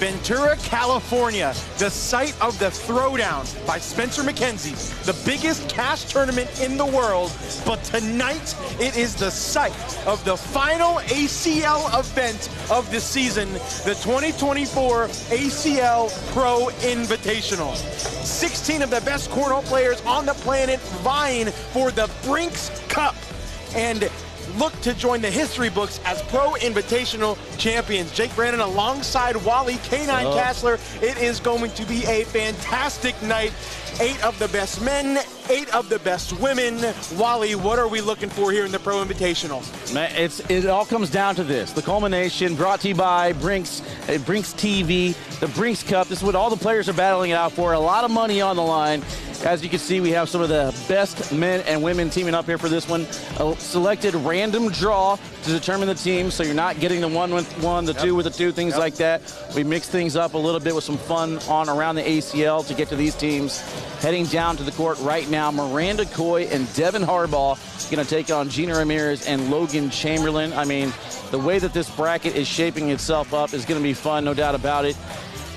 Ventura, California, the site of the Throwdown by Spencer McKenzie, the biggest cash tournament in the world. But tonight, it is the site of the final ACL event of the season, the 2024 ACL Pro Invitational. 16 of the best cornhole players on the planet vying for the Brinx Cup and look to join the history books as Pro Invitational champions. Jake Brandon alongside Wally K9 Kassler. It is going to be a fantastic night. 8 of the best men, 8 of the best women. Wally, what are we looking for here in the Pro Invitational? Man, it all comes down to this. The culmination brought to you by Brinx TV, the Brinx Cup. This is what all the players are battling it out for. A lot of money on the line. As you can see, we have some of the best men and women teaming up here for this one. A selected random draw to determine the team, so you're not getting the 1 with 1, the 2 with the 2, things like that. We mix things up a little bit with some fun on around the ACL to get to these teams. Heading down to the court right now, Miranda Coy and Devin Harbaugh going to take on Gina Ramirez and Logan Chamberlain. I mean, the way that this bracket is shaping itself up is going to be fun, no doubt about it.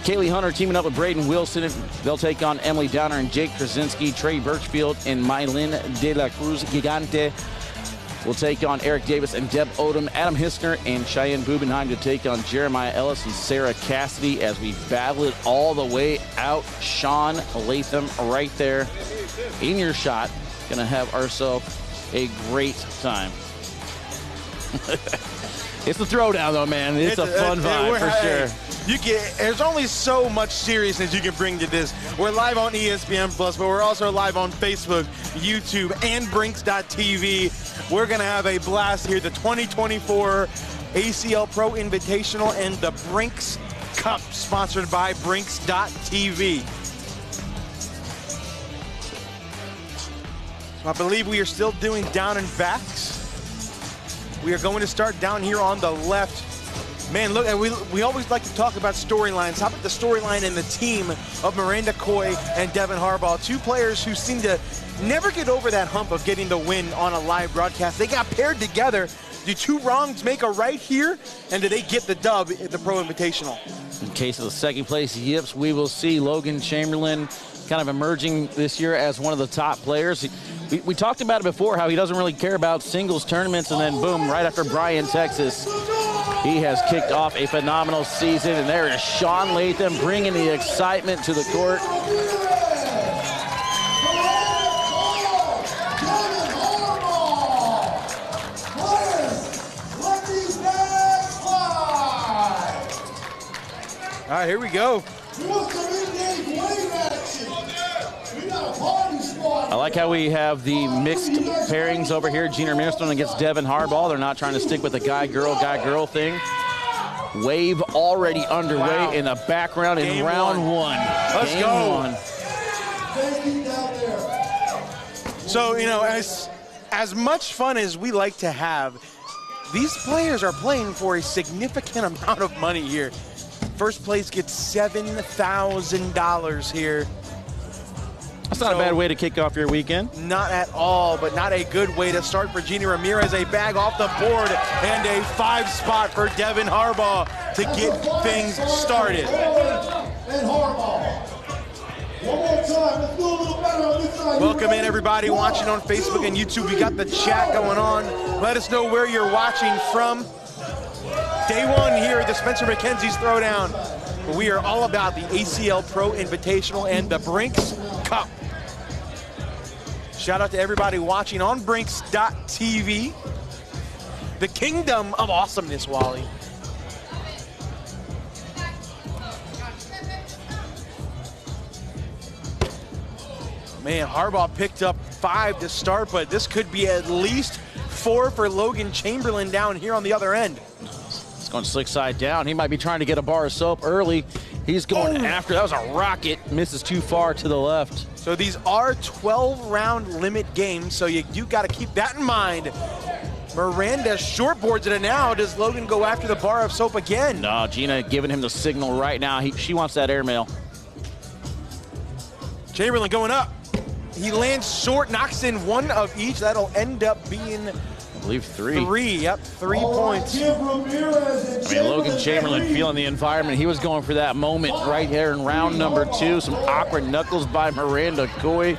Kaylee Hunter teaming up with Braden Wilson. They'll take on Emily Downer and Jake Krasinski. Trey Birchfield and Mylin De La Cruz Gigante will take on Eric Davis and Deb Odom. Adam Hissner and Cheyenne Bubenheim to take on Jeremiah Ellis and Sarah Cassidy as we battle it all the way out. Sean Latham right there in your shot. Gonna have ourselves a great time. It's the throwdown though, man. It's a fun vibe for sure. There's only so much seriousness you can bring to this. We're live on ESPN Plus, but we're also live on Facebook, YouTube, and Brinx.tv. We're gonna have a blast here. The 2024 ACL Pro Invitational and the Brinx Cup, sponsored by Brinx.tv. I believe we are still doing down and backs. We are going to start down here on the left. Man, look, and we always like to talk about storylines. How about the storyline and the team of Miranda Coy and Devin Harbaugh, 2 players who seem to never get over that hump of getting the win on a live broadcast. They got paired together. Do 2 wrongs make a right here? And do they get the dub at the Pro Invitational? In case of the second place yips, we will see Logan Chamberlain kind of emerging this year as one of the top players. We talked about it before, how he doesn't really care about singles tournaments, and then boom, right after Bryan, Texas, he has kicked off a phenomenal season, and there is Sean Latham bringing the excitement to the court. All right, here we go. I like how we have the mixed pairings over here. Gina Ramirez against Devin Harbaugh. They're not trying to stick with the guy-girl thing. Wave already underway in the background in round 1. Let's go. So, you know, as much fun as we like to have, these players are playing for a significant amount of money here. First place gets $7,000 here. That's not a bad way to kick off your weekend. Not at all, but not a good way to start for Gina Ramirez. A bag off the board and a 5 spot for Devin Harbaugh to get things started. Welcome in everybody watching on Facebook and YouTube. We got the chat going on. Let us know where you're watching from. Day 1 here at the Spencer McKenzie's Throwdown. We are all about the ACL Pro Invitational and the Brinx Cup. Shout out to everybody watching on Brinx.tv. The kingdom of awesomeness, Wally. Man, Harbaugh picked up 5 to start, but this could be at least 4 for Logan Chamberlain down here on the other end. It's going slick side down. He might be trying to get a bar of soap early. He's going after. That was a rocket. Misses too far to the left. So these are 12-round limit games, so you got to keep that in mind. Miranda shortboards it now. Does Logan go after the bar of soap again? No, Gina giving him the signal right now. She wants that airmail. Chamberlain going up. He lands short, knocks in 1 of each. That'll end up being believe 3. 3, yep, 3 points. I mean, Logan Chamberlain feeling the environment. He was going for that moment right here in round number 2. Some awkward knuckles by Miranda Coy.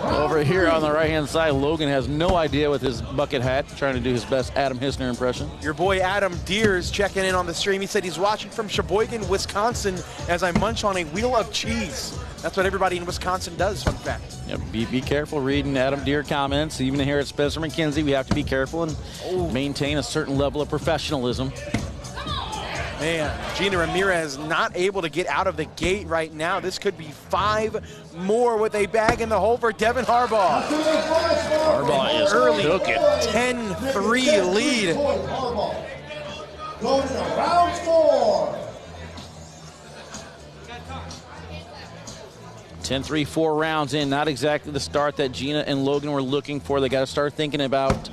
Over here on the right-hand side, Logan has no idea with his bucket hat, trying to do his best Adam Hissner impression. Your boy Adam Deers checking in on the stream. He said he's watching from Sheboygan, Wisconsin, as I munch on a wheel of cheese. That's what everybody in Wisconsin does, fun fact. Yeah, be careful reading Adam Deer comments. Even here at Spencer McKenzie, we have to be careful and maintain a certain level of professionalism. Man, Gina Ramirez not able to get out of the gate right now. This could be 5 more with a bag in the hole for Devin Harbaugh. Harbaugh is early cooking. 10-3 lead. Going into round 4. 10-3, 4 rounds in. Not exactly the start that Gina and Logan were looking for. They got to start thinking about,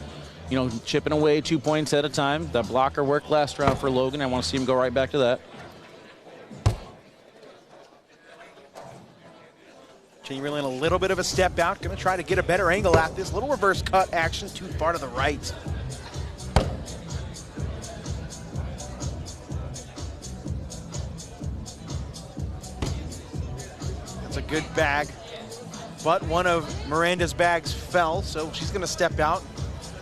you know, chipping away 2 points at a time. That blocker worked last round for Logan. I want to see him go right back to that. Chamberlain a little bit of a step out. Going to try to get a better angle at this. Little reverse cut action too far to the right. That's a good bag. But one of Miranda's bags fell, so she's going to step out.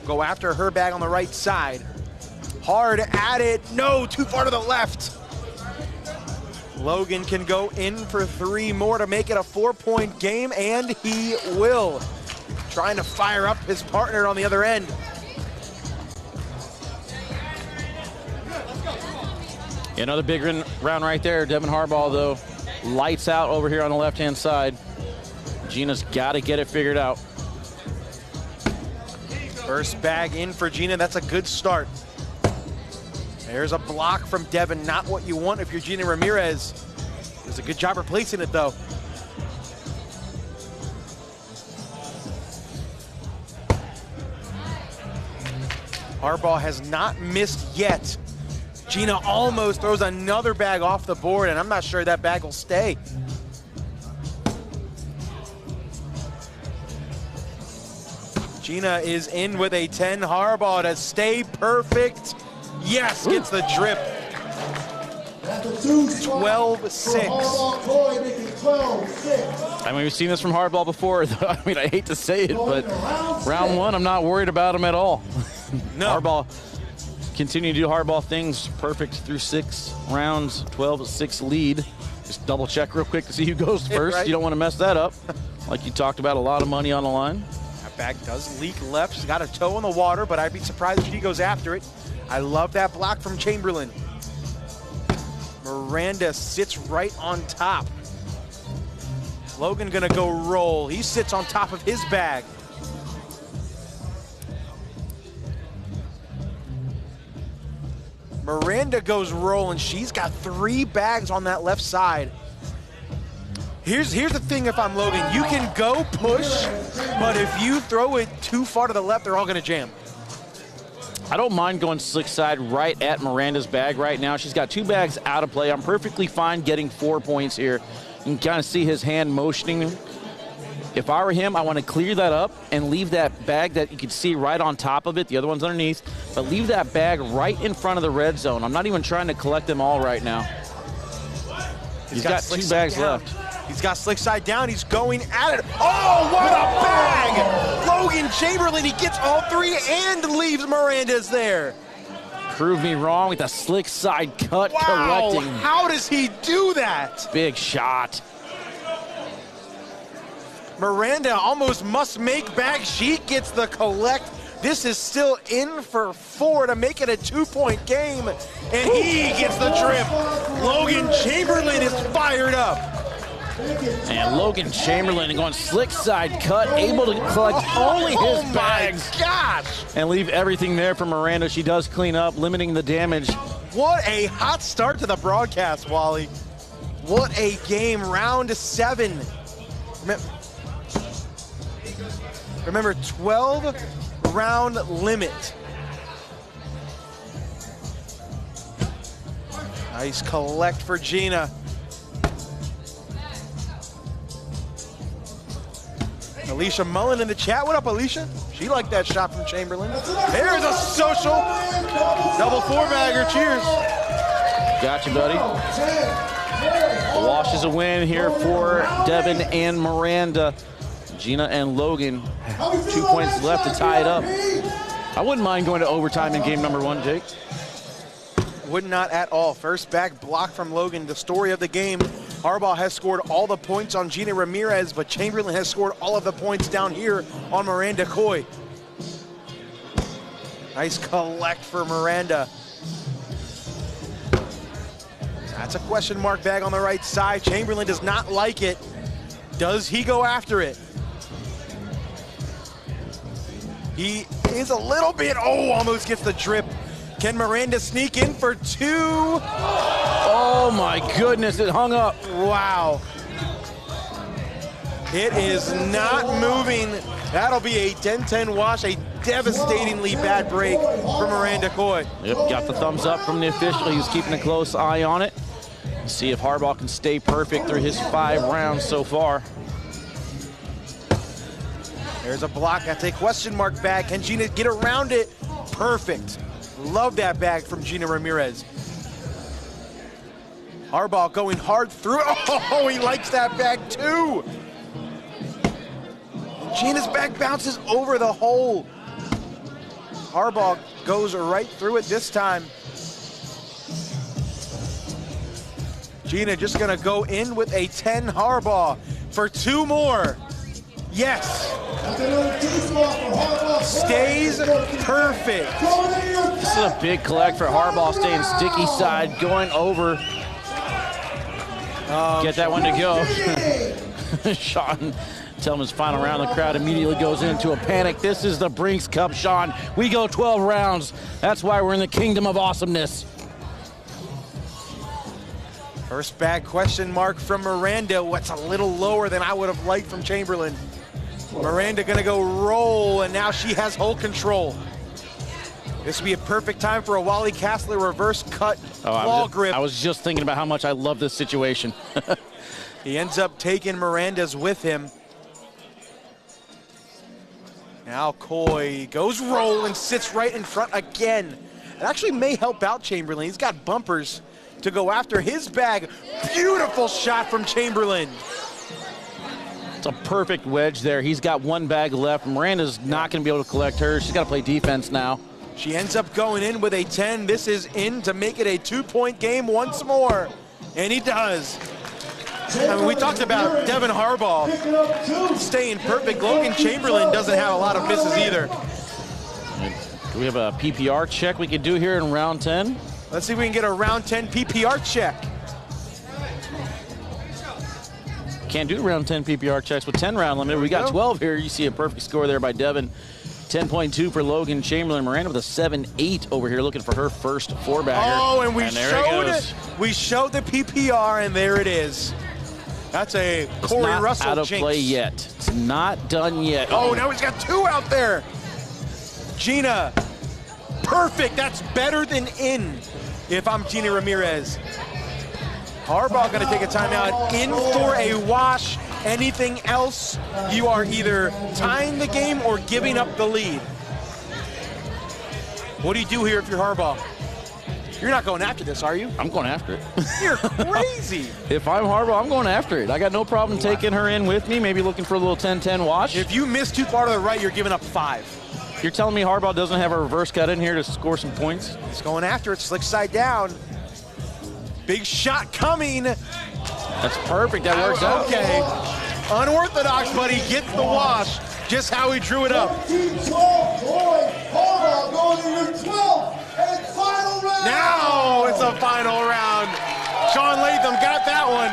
Go after her bag on the right side. Hard at it. No, too far to the left. Logan can go in for 3 more to make it a 4-point game, and he will. Trying to fire up his partner on the other end. Another big round right there. Devin Harbaugh, though, lights out over here on the left-hand side. Gina's got to get it figured out. First bag in for Gina. That's a good start. There's a block from Devin. Not what you want if you're Gina Ramirez. Does a good job replacing it, though. Harbaugh has not missed yet. Gina almost throws another bag off the board, and I'm not sure that bag will stay. Gina is in with a 10. Harbaugh to stay perfect. Yes, gets the drip. 12-6. I mean, we've seen this from Harbaugh before. I mean, I hate to say it, but round 1, I'm not worried about him at all. No. Harbaugh continue to do Harbaugh things. Perfect through 6 rounds, 12-6 lead. Just double check real quick to see who goes first. Right. You don't want to mess that up. Like you talked about, a lot of money on the line. That bag does leak left. She's got a toe in the water, but I'd be surprised if she goes after it. I love that block from Chamberlain. Miranda sits right on top. Logan gonna go roll. He sits on top of his bag. Miranda goes rolling. She's got 3 bags on that left side. Here's the thing if I'm Logan. You can go push, but if you throw it too far to the left, they're all gonna jam. I don't mind going slick side right at Miranda's bag right now. She's got 2 bags out of play. I'm perfectly fine getting 4 points here. You can kind of see his hand motioning. If I were him, I want to clear that up and leave that bag that you can see right on top of it. The other one's underneath. But leave that bag right in front of the red zone. I'm not even trying to collect them all right now. He's got 2 bags left. He's got slick side down. He's going at it. Oh, what a bag! Logan Chamberlain, he gets all 3 and leaves Miranda's there. Prove me wrong with a slick side cut. Wow, Collecting. how does he do that? Big shot. Miranda almost must make bag. She gets the collect. This is still in for 4 to make it a 2-point game. And he gets the drip. Logan Chamberlain is fired up. And Logan Chamberlain going slick side cut, able to collect only his bags. Oh my gosh! And leave everything there for Miranda. She does clean up, limiting the damage. What a hot start to the broadcast, Wally. What a game, round 7. Remember, 12-round limit. Nice collect for Gina. Alicia Mullen in the chat. What up, Alicia? She liked that shot from Chamberlain. There's a social double four-bagger. Cheers. Gotcha, buddy. Wash is a win here for Devin and Miranda. Gina and Logan, 2 points left to tie it up. I wouldn't mind going to overtime in game number 1, Jake. Would not at all. First back block from Logan. The story of the game. Harbaugh has scored all the points on Gina Ramirez, but Chamberlain has scored all of the points down here on Miranda Coy. Nice collect for Miranda. That's a question mark bag on the right side. Chamberlain does not like it. Does he go after it? He is a little bit, almost gets the drip. Can Miranda sneak in for 2? Oh my goodness, it hung up. Wow. It is not moving. That'll be a 10-10 wash, a devastatingly bad break for Miranda Coy. Yep, got the thumbs up from the official. He was keeping a close eye on it. See if Harbaugh can stay perfect through his 5 rounds so far. There's a block. That's a question mark bag. Can Gina get around it? Perfect. Love that bag from Gina Ramirez. Harbaugh going hard through. Oh, he likes that bag too. Gina's bag bounces over the hole. Harbaugh goes right through it this time. Gina just gonna go in with a 10. Harbaugh for 2 more. Yes. Stays perfect. This is a big collect for Harbaugh, staying sticky side, going over. Get that one to go. Sean, tell him his final round. The crowd immediately goes into a panic. This is the Brinx Cup, Sean. We go 12 rounds. That's why we're in the kingdom of awesomeness. First bag question mark from Miranda. What's a little lower than I would have liked from Chamberlain. Miranda gonna go roll, and now she has hold control. This would be a perfect time for a Wally Castler reverse cut claw grip. I was just thinking about how much I love this situation. He ends up taking Miranda's with him. Now Coy goes roll and sits right in front again. It actually may help out Chamberlain. He's got bumpers to go after his bag. Beautiful shot from Chamberlain. It's a perfect wedge there. He's got 1 bag left. Miranda's not going to be able to collect hers. She's got to play defense now. She ends up going in with a 10. This is in to make it a 2-point game once more. And he does. I mean, we talked about Devin Harbaugh staying perfect. Logan Chamberlain doesn't have a lot of misses either. Do we have a PPR check we could do here in round 10? Let's see if we can get a round 10 PPR check. Can't do round 10 PPR checks with 10 round limit. We got 12 here. You see a perfect score there by Devin. 10.2 for Logan Chamberlain. Miranda with a 7.8 over here, looking for her first 4-bagger. Oh, and we showed the PPR, and there it is. That's a Corey Russell out of jinx. play yet. It's not done yet. Oh, now he's got 2 out there. Gina, perfect. That's better than in if I'm Gina Ramirez. Harbaugh gonna take a timeout, in for a wash. Anything else, you are either tying the game or giving up the lead. What do you do here if you're Harbaugh? You're not going after this, are you? I'm going after it. You're crazy. If I'm Harbaugh, I'm going after it. I got no problem taking her in with me, maybe looking for a little 10-10 wash. If you miss too far to the right, you're giving up 5. You're telling me Harbaugh doesn't have a reverse cut in here to score some points? He's going after it, slick side down. Big shot coming. That's perfect, that works out. Okay. Unorthodox, but he gets the wash. Just how he drew it up. 13-12, boy. Harbaugh going to your 12th and final round. Now it's a final round. Sean Latham got that one.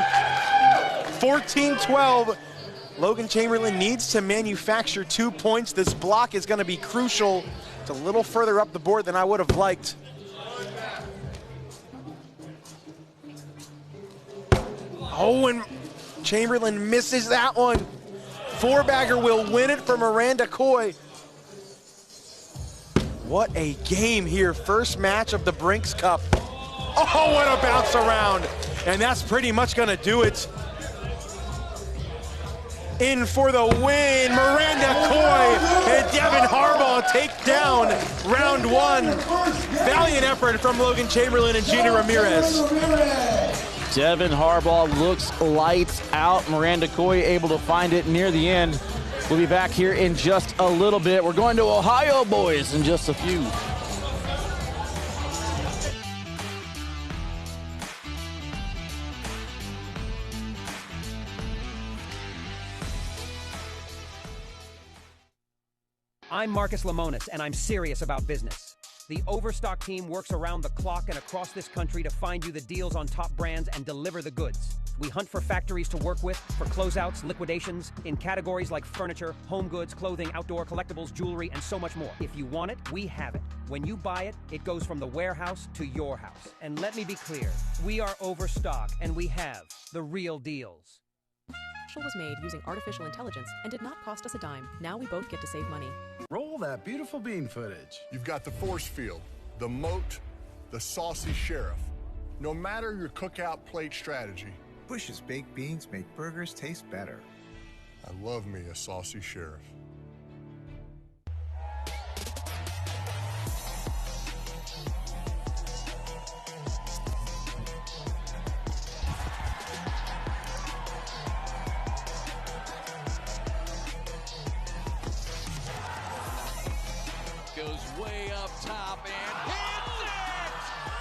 14-12. Logan Chamberlain needs to manufacture 2 points. This block is going to be crucial. It's a little further up the board than I would have liked. Oh, and Chamberlain misses that one. 4-bagger will win it for Miranda Coy. What a game here. First match of the Brinx Cup. Oh, what a bounce around. And that's pretty much gonna do it. in for the win. Miranda Coy and Devin Harbaugh take down round one. Valiant effort from Logan Chamberlain and Gina Ramirez. Devin Harbaugh looks lights out. Miranda Coy able to find it near the end. We'll be back here in just a little bit. We're going to Ohio, boys, in just a few. I'm Marcus Lemonis, and I'm serious about business. The Overstock team works around the clock and across this country to find you the deals on top brands and deliver the goods. We hunt for factories to work with, for closeouts, liquidations, in categories like furniture, home goods, clothing, outdoor, collectibles, jewelry, and so much more. If you want it, we have it. When you buy it, it goes from the warehouse to your house. And let me be clear, we are Overstock, and we have the real deals. Was made using artificial intelligence and did not cost us a dime. Now we both get to save money. Roll that beautiful bean footage. You've got the force field, the moat, the saucy sheriff. No matter your cookout plate strategy, Bush's baked beans make burgers taste better. I love me a saucy sheriff. Goes way up top and hits it!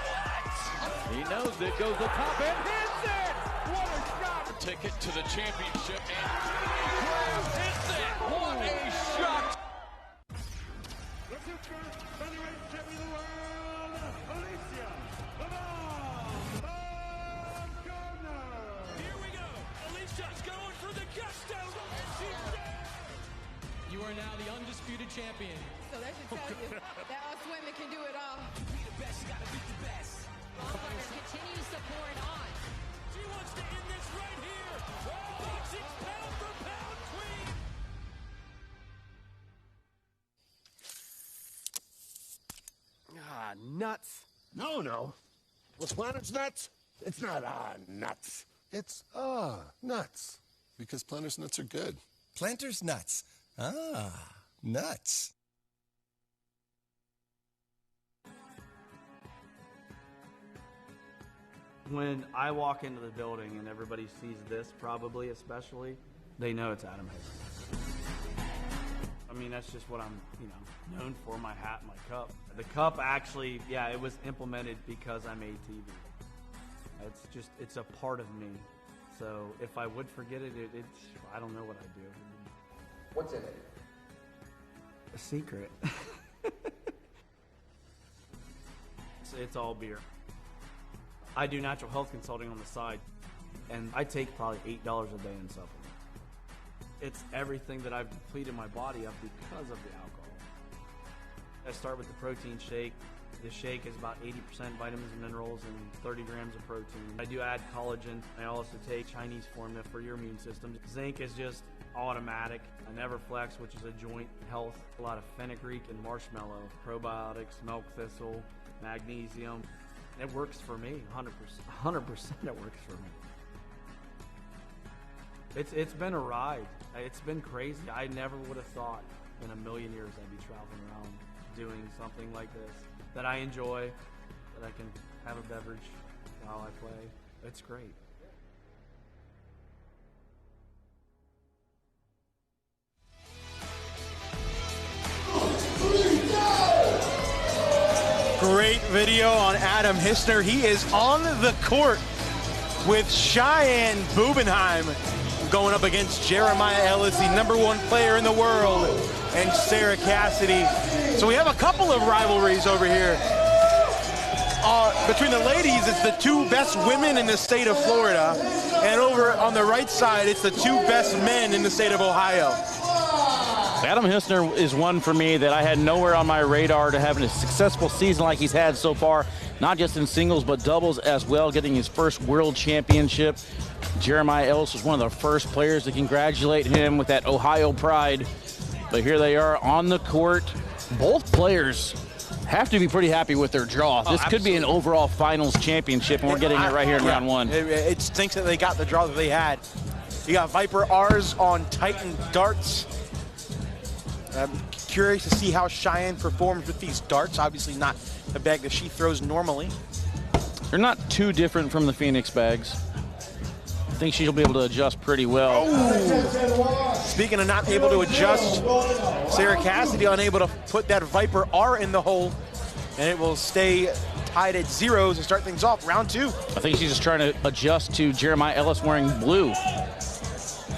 What? He knows it, goes up top and hits it! What a shot! Ticket to the championship and hits it! What a shot! The future featherweight champion of the world, Alicia Here we go! Alicia's going for the gusto! And she's there! You are now the undisputed champion. So that should tell you that us women can do it all. Be the best, gotta beat the best. Bonfire continues to pour it on. She wants to end this right here. Boxing's pound for pound queen. Ah, nuts. No. Was Planet's nuts? It's not nuts. It's nuts. Because Planter's nuts are good. Planter's nuts. Nuts. When I walk into the building and everybody sees this, probably especially, they know it's Adam Hiss. I mean, that's just what I'm, known for, my hat and my cup. The cup actually, yeah, it was implemented because I made TV. It's a part of me. So if I would forget it, I don't know what I'd do. What's in it? A secret. It's all beer. I do natural health consulting on the side, and I take probably $8 a day in supplements. It's everything that I've depleted my body of because of the alcohol. I start with the protein shake. The shake is about 80% vitamins and minerals and 30 grams of protein. I do add collagen. I also take Chinese formula for your immune system. Zinc is just automatic. A Neverflex, which is a joint health. A lot of fenugreek and marshmallow. Probiotics, milk thistle, magnesium. It works for me, 100%. 100% it works for me. It's been a ride. It's been crazy. I never would have thought in a million years I'd be traveling around doing something like this that I enjoy, that I can have a beverage while I play. It's great. Great video on Adam Hissner. He is on the court with Cheyenne Bubenheim going up against Jeremiah Ellis, the #1 player in the world, and Sarah Cassidy. So we have a couple of rivalries over here. Between the ladies, it's the two best women in the state of Florida, and over on the right side, it's the two best men in the state of Ohio. Adam Hissner is one for me that I had nowhere on my radar to having a successful season like he's had so far, not just in singles but doubles as well, getting his first world championship. Jeremiah Ellis was one of the first players to congratulate him with that Ohio pride. But here they are on the court. Both players have to be pretty happy with their draw. This could be an overall finals championship, and we're getting it right here in round one. It stinks that they got the draw that they had. You got Viper R's on Titan darts. I'm curious to see how Cheyenne performs with these darts. Obviously not the bag that she throws normally. They're not too different from the Phoenix bags. I think she'll be able to adjust pretty well. Oh. Speaking of not able to adjust, Sarah Cassidy unable to put that Viper R in the hole, and it will stay tied at 0 to start things off round 2. I think she's just trying to adjust to Jeremiah Ellis wearing blue,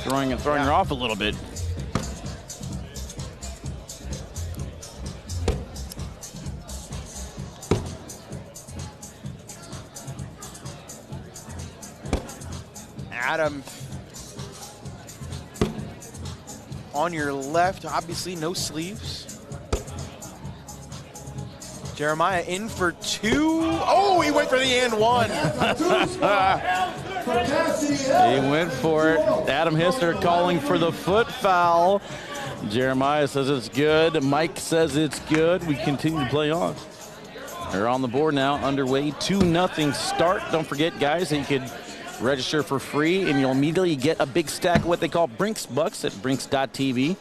throwing her off a little bit. Adam on your left, obviously no sleeves. Jeremiah in for 2. Oh, he went for the and 1. He went for it. Adam Hister calling for the foot foul. Jeremiah says it's good. Mike says it's good. We continue to play on. They're on the board now, underway, 2-0 start. Don't forget, guys, that you could register for free, and you'll immediately get a big stack of what they call Brinx Bucks at Brinx.tv.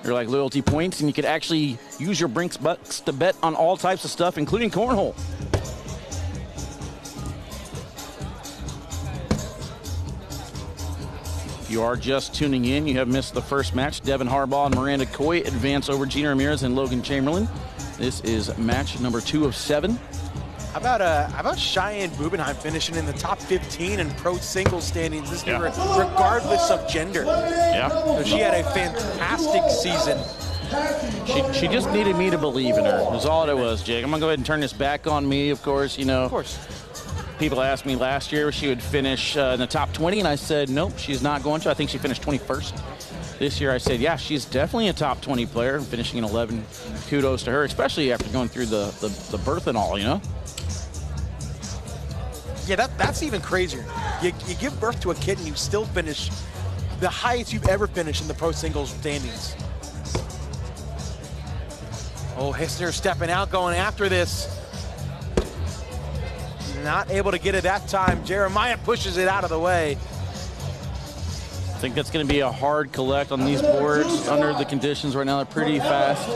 They're like loyalty points, and you could actually use your Brinx Bucks to bet on all types of stuff, including cornhole. If you are just tuning in, you have missed the first match. Devin Harbaugh and Miranda Coy advance over Gina Ramirez and Logan Chamberlain. This is match number 2 of 7. How about Cheyenne Bubenheim finishing in the top 15 in pro singles standings this year, regardless of gender? Yeah. So she had a fantastic season. She just needed me to believe in her. That's all it was, Jake. I'm going to go ahead and turn this back on me, of course. You know, of course. People asked me last year if she would finish in the top 20, and I said, nope, she's not going to. I think she finished 21st. This year I said, yeah, she's definitely a top 20 player, finishing in 11. Kudos to her, especially after going through the birth and all, you know? Yeah, that's even crazier. You give birth to a kid and you still finish the highest you've ever finished in the pro singles standings. Oh, Hissner stepping out, going after this. Not able to get it that time. Jeremiah pushes it out of the way. I think that's going to be a hard collect on these boards under the conditions right now. They're pretty fast.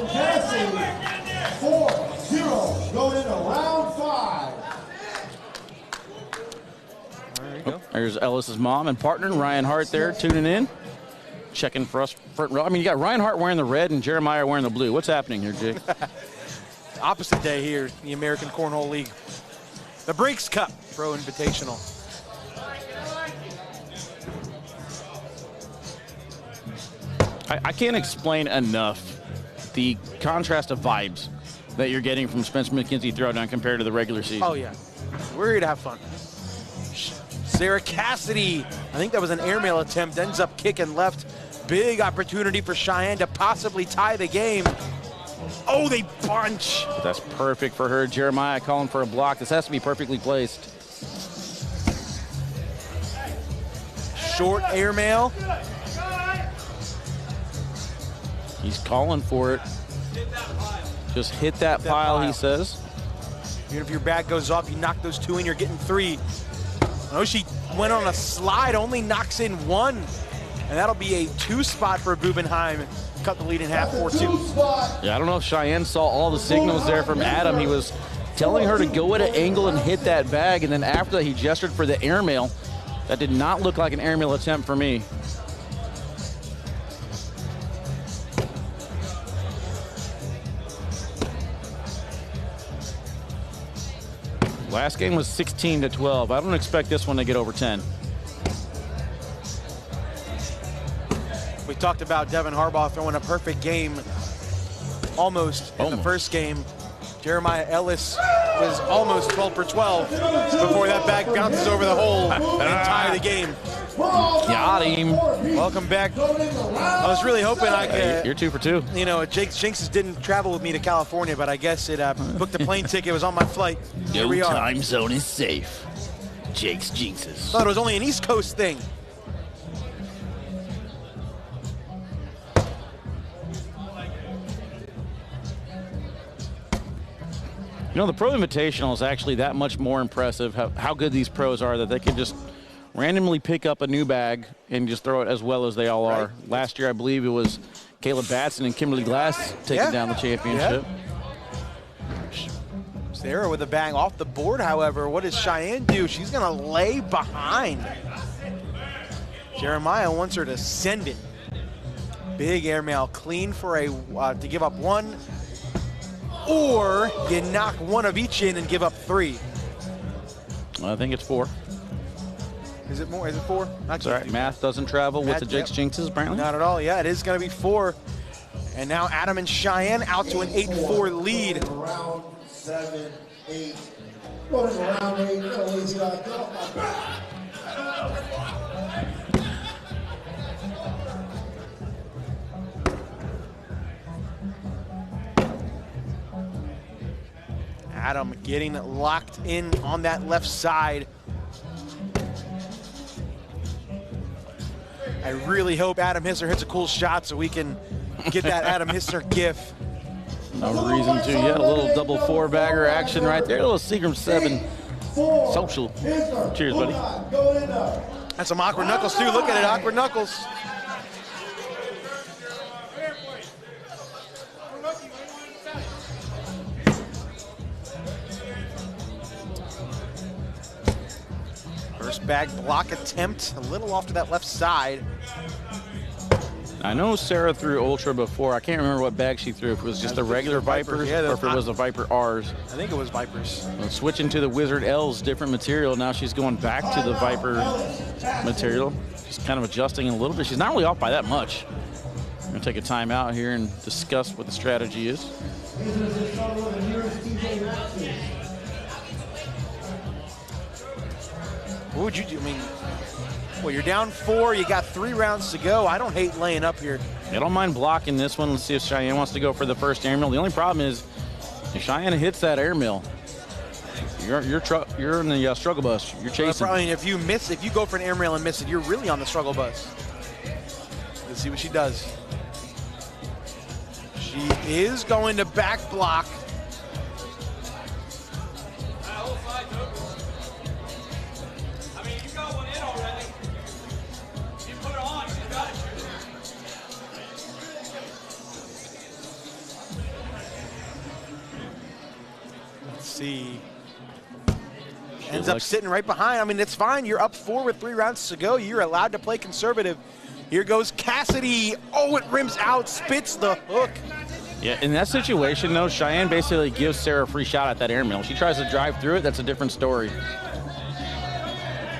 4-0 going into round 5. Oh, there's Ellis's mom and partner, Ryan Hart, there tuning in, checking for us front row. I mean, you got Ryan Hart wearing the red and Jeremiah wearing the blue. What's happening here, Jake? Opposite day here, the American Cornhole League. The Brinx Cup Pro Invitational. I can't explain enough the contrast of vibes that you're getting from Spencer McKenzie Throwdown compared to the regular season. Oh, yeah. We're here to have fun. Sarah Cassidy, I think that was an airmail attempt, ends up kicking left. Big opportunity for Cheyenne to possibly tie the game. Oh, they bunch. But that's perfect for her. Jeremiah calling for a block. This has to be perfectly placed. Short airmail. He's calling for it. Just hit that pile, he says. Even if your bag goes off, you knock those 2 in, you're getting 3. I know she went on a slide, only knocks in 1. And that'll be a 2 spot for Bubenheim. Cut the lead in half, 4-2. Yeah, I don't know if Cheyenne saw all the signals there from Adam. He was telling her to go at an angle and hit that bag, and then after that he gestured for the airmail. That did not look like an airmail attempt for me. Last game was 16-12. I don't expect this one to get over 10. We talked about Devin Harbaugh throwing a perfect game almost in the first game. Jeremiah Ellis was almost 12 for 12 before that bag bounces over the hole and tie the game. Got him. Welcome back. I was really hoping I could. You're 2 for 2. You know, Jake Jinxes didn't travel with me to California, but I guess it booked the plane ticket. It was on my flight. Here we are. No time zone is safe. Jake's Jinxes. Thought it was only an East Coast thing. You know, the Pro Invitational is actually that much more impressive, how good these pros are, that they can just randomly pick up a new bag and just throw it as well as they all are. Last year, I believe it was Caleb Batson and Kimberly Glass taking down the championship. Sarah with a bag off the board, however. What does Cheyenne do? She's going to lay behind. Jeremiah wants her to send it. Big airmail, clean for a to give up one, or you knock one of each in and give up 3. I think it's 4. Is it more? Is it 4? That's all right. Math doesn't travel with the Jakes Jinxes, apparently. Not at all. Yeah, it is going to be 4. And now Adam and Cheyenne out to an 8-4 lead. Round 7, 8. Going into round 8. Get off my back. Adam getting locked in on that left side. I really hope Adam Hisner hits a cool shot so we can get that Adam Hisner gif. No reason to. You had a little double 4-bagger action right there. A little Seagram 7 social. Cheers, buddy. That's some awkward knuckles, too. Look at it, awkward knuckles. First bag block attempt, a little off to that left side. I know Sarah threw Ultra before. I can't remember what bag she threw. If it was just the regular Vipers or if it was the Viper R's. I think it was Vipers. Well, switching to the Wizard L's, different material. Now she's going back to the Viper material. Just kind of adjusting a little bit. She's not really off by that much. I'm going to take a time out here and discuss what the strategy is. What would you do? I mean, well, you're down 4. You got 3 rounds to go. I don't hate laying up here. I don't mind blocking this one. Let's see if Cheyenne wants to go for the first airmail. The only problem is if Cheyenne hits that airmail, you're in the struggle bus. You're chasing. Probably if you go for an airmail and miss it, you're really on the struggle bus. Let's see what she does. She is going to back block. See, ends up sitting right behind. I mean, it's fine. You're up 4 with 3 rounds to go. You're allowed to play conservative. Here goes Cassidy. Oh, it rims out, spits the hook. Yeah, in that situation, though, Cheyenne basically gives Sarah a free shot at that airmail. She tries to drive through it. That's a different story.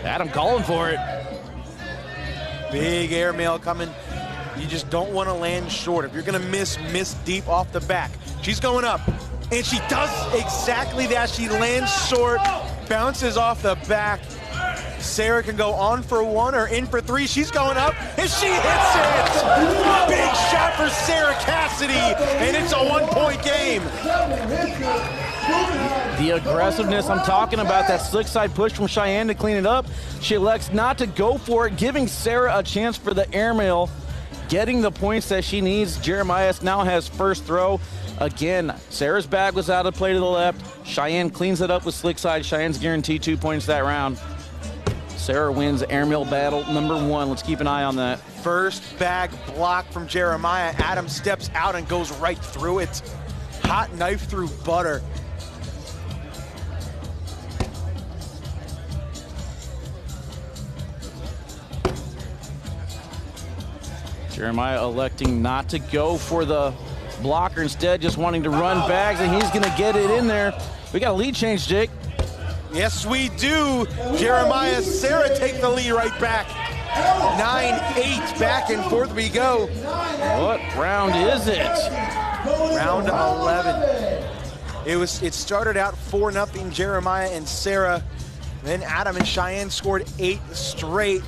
Adam calling for it. Big airmail coming. You just don't want to land short. If you're going to miss deep off the back. She's going up. And she does exactly that. She lands short, bounces off the back. Sarah can go on for 1 or in for 3. She's going up, and she hits it! Big shot for Sarah Cassidy, and it's a 1-point game. The aggressiveness I'm talking about, that slick side push from Cheyenne to clean it up. She elects not to go for it, giving Sarah a chance for the airmail, getting the points that she needs. Jeremiah now has first throw. Again, Sarah's bag was out of play to the left. Cheyenne cleans it up with slick side. Cheyenne's guaranteed 2 points that round. Sarah wins airmail battle number 1. Let's keep an eye on that. First bag block from Jeremiah. Adam steps out and goes right through it. Hot knife through butter. Jeremiah electing not to go for the blocker, instead just wanting to run bags, and he's going to get it in there. We got a lead change, Jake. Yes, we do. Jeremiah, Sarah take the lead right back. 9-8, back and forth we go. What round is it? Round 11. It started out 4-0 Jeremiah and Sarah. Then Adam and Cheyenne scored 8 straight.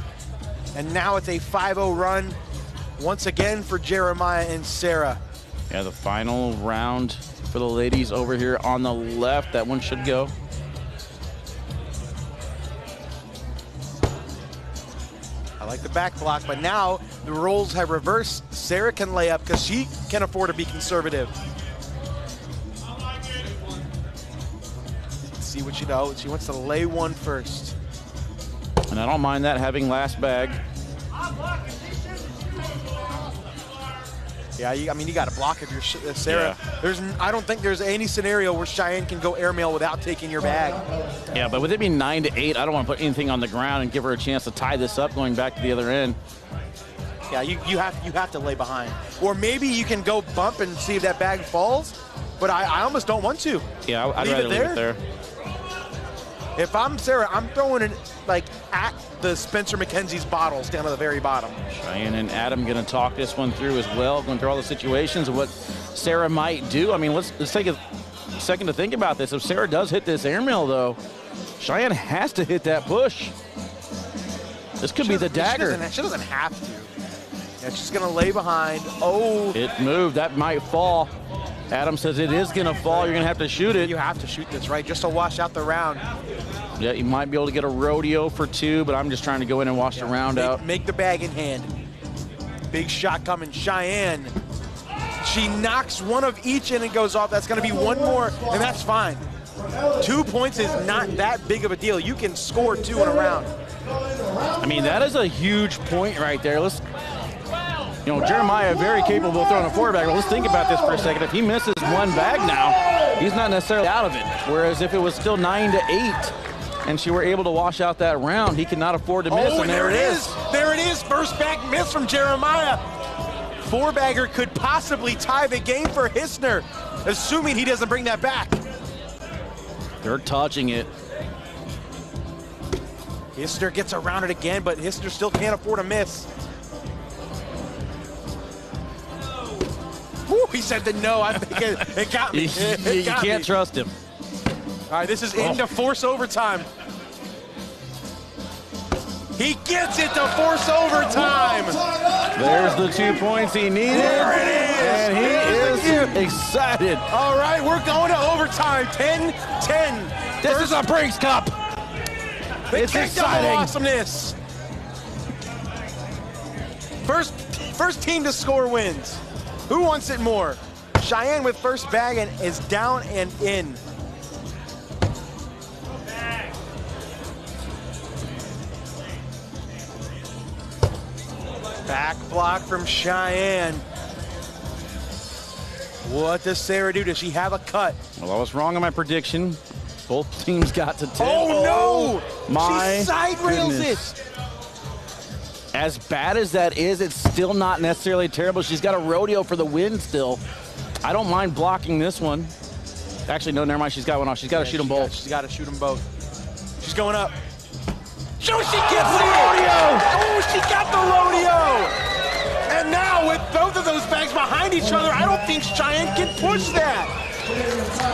And now it's a 5-0 run once again for Jeremiah and Sarah. Yeah, the final round for the ladies over here on the left. That one should go. I like the back block, but now the roles have reversed. Sarah can lay up because she can afford to be conservative. Let's see what she does. She wants to lay one first. And I don't mind that, having last bag. Yeah, I mean, you got to block if you're Sarah. Yeah. I don't think there's any scenario where Cheyenne can go airmail without taking your bag. Yeah, but with it being 9-8, I don't want to put anything on the ground and give her a chance to tie this up going back to the other end. Yeah, you have to lay behind. Or maybe you can go bump and see if that bag falls, but I almost don't want to. Yeah, I'd rather leave it there. If I'm Sarah, I'm throwing it like at the Spencer McKenzie's bottles down to the very bottom. Cheyenne and Adam going to talk this one through as well, going through all the situations of what Sarah might do. I mean, let's take a second to think about this. If Sarah does hit this airmail, though, Cheyenne has to hit that push. This could be the dagger. She doesn't have to. Yeah, she's going to lay behind. Oh. It moved. That might fall. Adam says it is going to fall. You're going to have to shoot it. You have to shoot this, right, just to wash out the round. Yeah, you might be able to get a rodeo for 2, but I'm just trying to go in and wash the round out. Make the bag in hand. Big shot coming. Cheyenne. She knocks one of each in and goes off. That's going to be one more, and that's fine. 2 points is not that big of a deal. You can score 2 in a round. I mean, that is a huge point right there. Jeremiah, very capable of throwing a 4 bag. Well, let's think about this for a second. If he misses one bag now, he's not necessarily out of it. Whereas if it was still 9-8 and she were able to wash out that round, he could not afford to miss. Oh, and there it is. There it is. First bag miss from Jeremiah. 4-bagger could possibly tie the game for Hissner, assuming he doesn't bring that back. They're touching it. Hissner gets around it again, but Hissner still can't afford a miss. Woo, he said the no. I think it got me. You can't trust him. All right, this is into force overtime. He gets it to force overtime. There's the 2 points he needed. There it is. And he is excited. All right, we're going to overtime. 10-10. This is a Brinx Cup. It's exciting. Awesomeness. First team to score wins. Who wants it more? Cheyenne with first bag and is down and in. Back block from Cheyenne. What does Sarah do? Does she have a cut? Well, I was wrong on my prediction. Both teams got to 10. Oh, no! My she side rails it. As bad as that is, it's still not necessarily terrible. She's got a rodeo for the win still. I don't mind blocking this one. Actually, no, never mind. She's got one off. She's got to shoot them both. She's got to shoot them both. She's going up. Oh, she gets the rodeo! Oh, she got the rodeo! And now with both of those bags behind each other, I don't think Cheyenne can push that.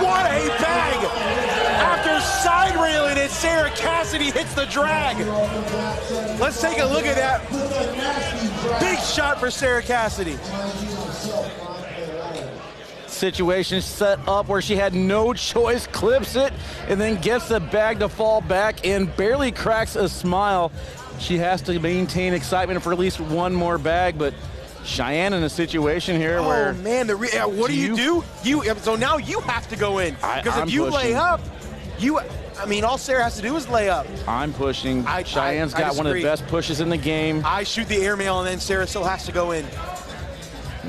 What a bag! After side railing it, Sarah Cassidy hits the drag. Let's take a look at that. Big shot for Sarah Cassidy. Situation set up where she had no choice, clips it, and then gets the bag to fall back and barely cracks a smile. She has to maintain excitement for at least one more bag, but Cheyenne in a situation here where... Oh, man, what do you do? So now you have to go in. Because if you lay up, all Sarah has to do is lay up. I'm pushing. Cheyenne's got one of the best pushes in the game. I shoot the airmail, and then Sarah still has to go in.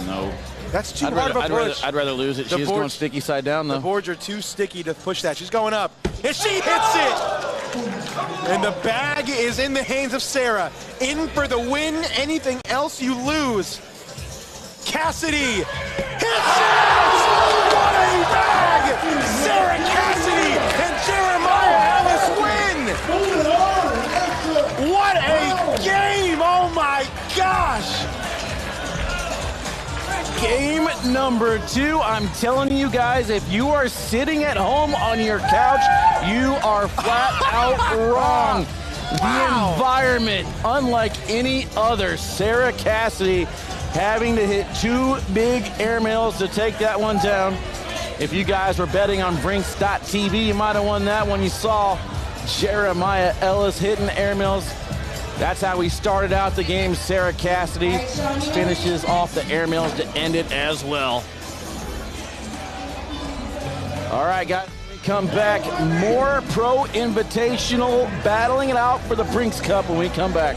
No. That's too hard of a push. I'd rather lose it. She's going sticky side down, though. The boards are too sticky to push that. She's going up, and she hits it! And the bag is in the hands of Sarah. In for the win. Anything else, you lose. Cassidy hits it! What a bag! Sarah Cassidy and Jeremiah Ellis win! What a game! Oh my gosh! Game number 2. I'm telling you guys, if you are sitting at home on your couch, you are flat out wrong. The environment, unlike any other. Sarah Cassidy having to hit 2 big airmails to take that one down. If you guys were betting on Brinx.tv, you might have won that one. You saw Jeremiah Ellis hitting airmails. That's how we started out the game. Sarah Cassidy finishes off the airmails to end it as well. All right, guys, come back. More Pro Invitational battling it out for the Brinx Cup when we come back.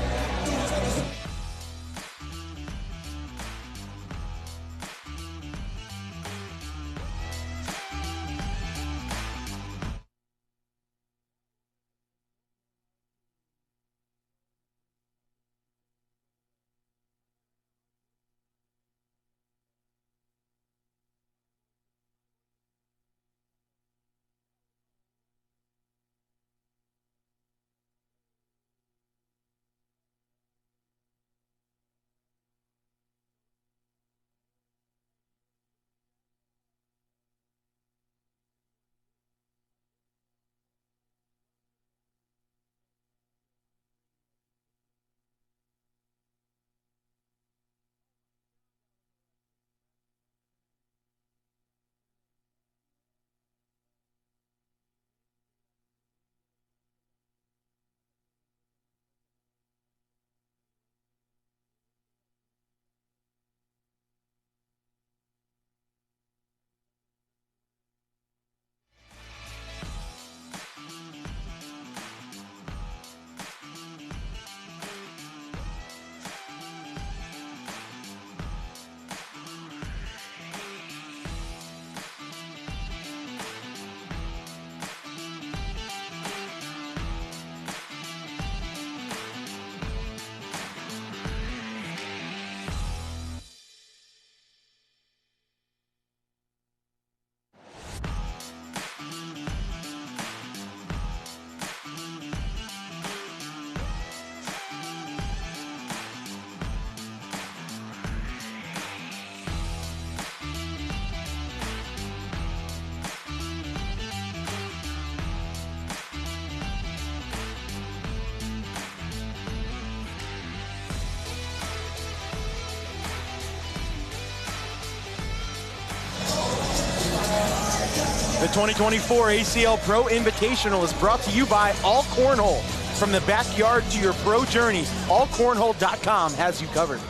The 2024 ACL Pro Invitational is brought to you by All Cornhole. From the backyard to your pro journey, allcornhole.com has you covered.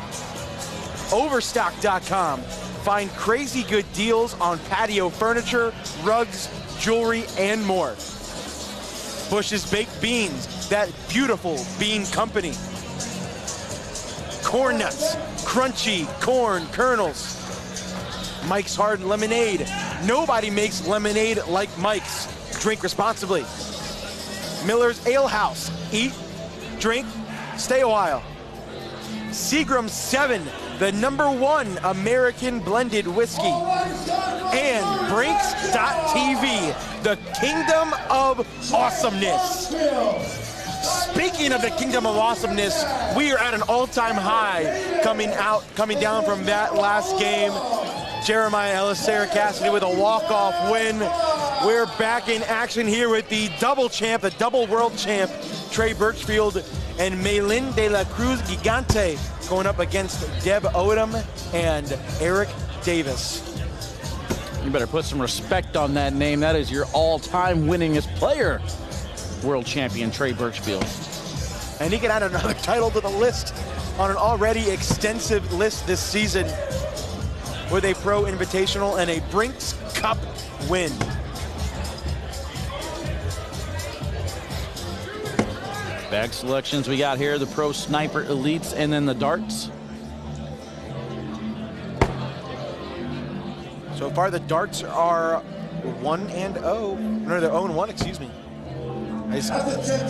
Overstock.com. Find crazy good deals on patio furniture, rugs, jewelry, and more. Bush's Baked Beans, that beautiful bean company. Corn Nuts, crunchy corn kernels. Mike's Hard Lemonade. Nobody makes lemonade like Mike's. Drink responsibly. Miller's Ale House. Eat, drink, stay a while. Seagram 7, the #1 American blended whiskey. And Brinx.tv, the Kingdom of Awesomeness. Speaking of the Kingdom of Awesomeness, we are at an all-time high coming down from that last game. Jeremiah Ellis, Sarah Cassidy with a walk-off win. We're back in action here with the double champ, the double world champ, Trey Birchfield and Maylin de la Cruz Gigante going up against Deb Odom and Eric Davis. You better put some respect on that name. That is your all-time winningest player, world champion Trey Birchfield. And he can add another title to the list on an already extensive list this season with a Pro Invitational and a Brinx Cup win. Bag selections we got here, the Pro Sniper Elites and then the darts. So far the darts are 1-0. No, they're 0-1, excuse me. Nice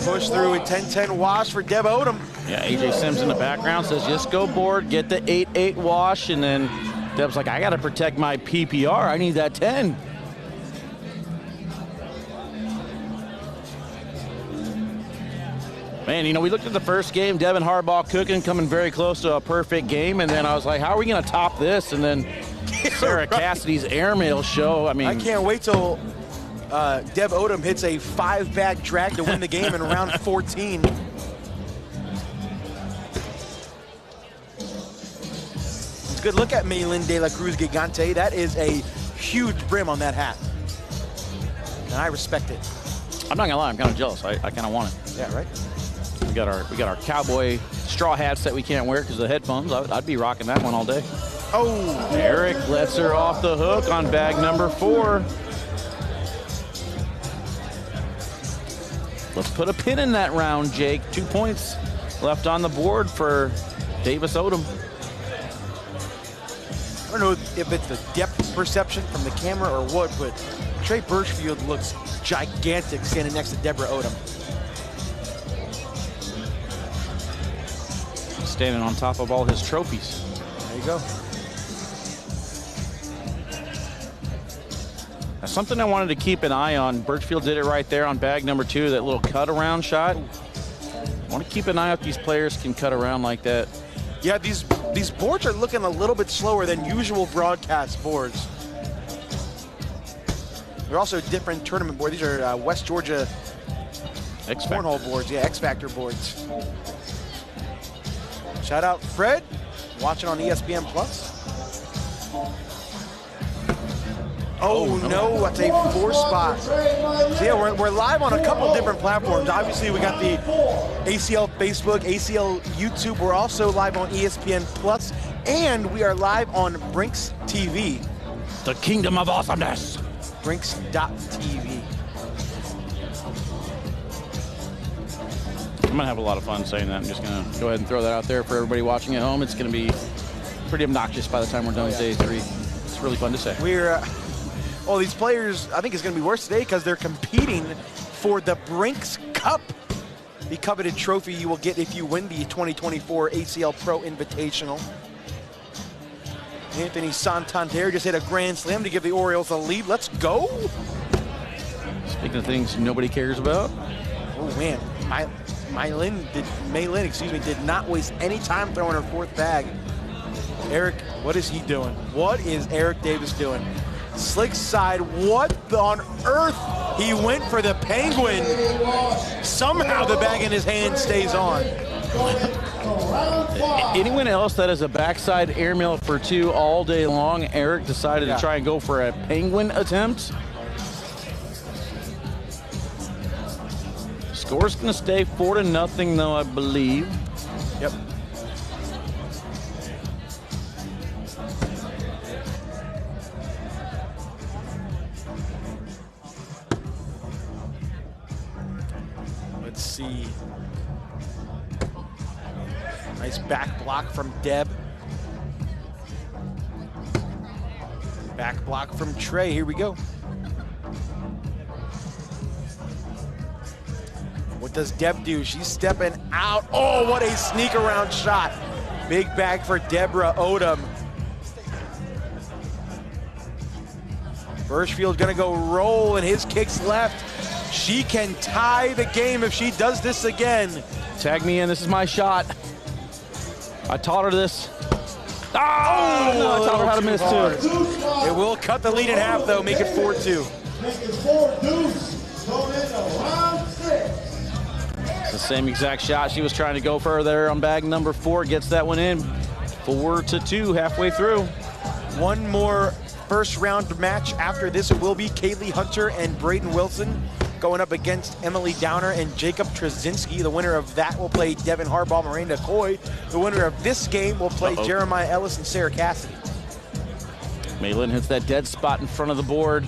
push through a 10-10 wash for Deb Odom. Yeah, AJ Sims in the background says just go board, get the 8-8 wash, and then Deb's like, I got to protect my PPR. I need that 10. Man, you know, we looked at the first game, Devin Harbaugh cooking, coming very close to a perfect game, and then I was like, how are we going to top this? And then Sarah Cassidy's airmail show. I mean, I can't wait till Deb Odom hits a 5-bag drag to win the game in round 14. It's a good look at Maylin de la Cruz Gigante. That is a huge brim on that hat. And I respect it. I'm not gonna lie, I'm kind of jealous. I kind of want it. Yeah, right? We got our cowboy straw hats that we can't wear because of the headphones. I'd be rocking that one all day. Oh! Eric lets her off the hook on bag number 4. Let's put a pin in that round, Jake. 2 points left on the board for Davis Odom. I don't know if it's the depth perception from the camera or what, but Trey Birchfield looks gigantic standing next to Deborah Odom. Standing on top of all his trophies. There you go. Now, something I wanted to keep an eye on. Birchfield did it right there on bag number 2, that little cut around shot. I want to keep an eye if these players can cut around like that. Yeah, these boards are looking a little bit slower than usual broadcast boards. They're also different tournament boards. These are West Georgia cornhole boards. Yeah, X Factor boards. Shout out Fred, watching on ESPN Plus. Oh no, that's a 4 spot. So yeah, we're live on a couple different platforms. Obviously, we got the ACL Facebook, ACL YouTube. We're also live on ESPN Plus, and we are live on Brinx TV. The kingdom of awesomeness. Brinx.tv. I'm going to have a lot of fun saying that. I'm just going to go ahead and throw that out there for everybody watching at home. It's going to be pretty obnoxious by the time we're done with day 3. It's really fun to say. We're, well, these players, I think it's going to be worse today because they're competing for the Brinx Cup, the coveted trophy you will get if you win the 2024 ACL Pro Invitational. Anthony Santander just hit a grand slam to give the Orioles a lead. Let's go. Speaking of things nobody cares about. Oh, man. Maylin did not waste any time throwing her 4th bag. Eric, what is he doing? What is Eric Davis doing? Slick side, what on earth? He went for the penguin. Somehow the bag in his hand stays on. Anyone else that has a backside airmail for 2 all day long, Eric decided to try and go for a penguin attempt. Score's going to stay 4-0 though, I believe. Yep. Let's see. Nice back block from Deb. Back block from Trey. Here we go. What does Deb do? She's stepping out. Oh, what a sneak around shot. Big bag for Deborah Odom. Birchfield gonna go roll and his kick's left. She can tie the game if she does this again. Tag me in, this is my shot. I taught her this. Oh, no, I taught her how to miss too. It will cut the lead in half though, make it 4-2. Make it 4 deuce, going into round 6. The same exact shot she was trying to go for there on bag number 4. Gets that one in. 4-2 halfway through. One more first round match after this. It will be Kaylee Hunter and Braden Wilson going up against Emily Downer and Jacob Trzynski. The winner of that will play Devin Harbaugh, Miranda Coy. The winner of this game will play Jeremiah Ellis and Sarah Cassidy. Maylin hits that dead spot in front of the board.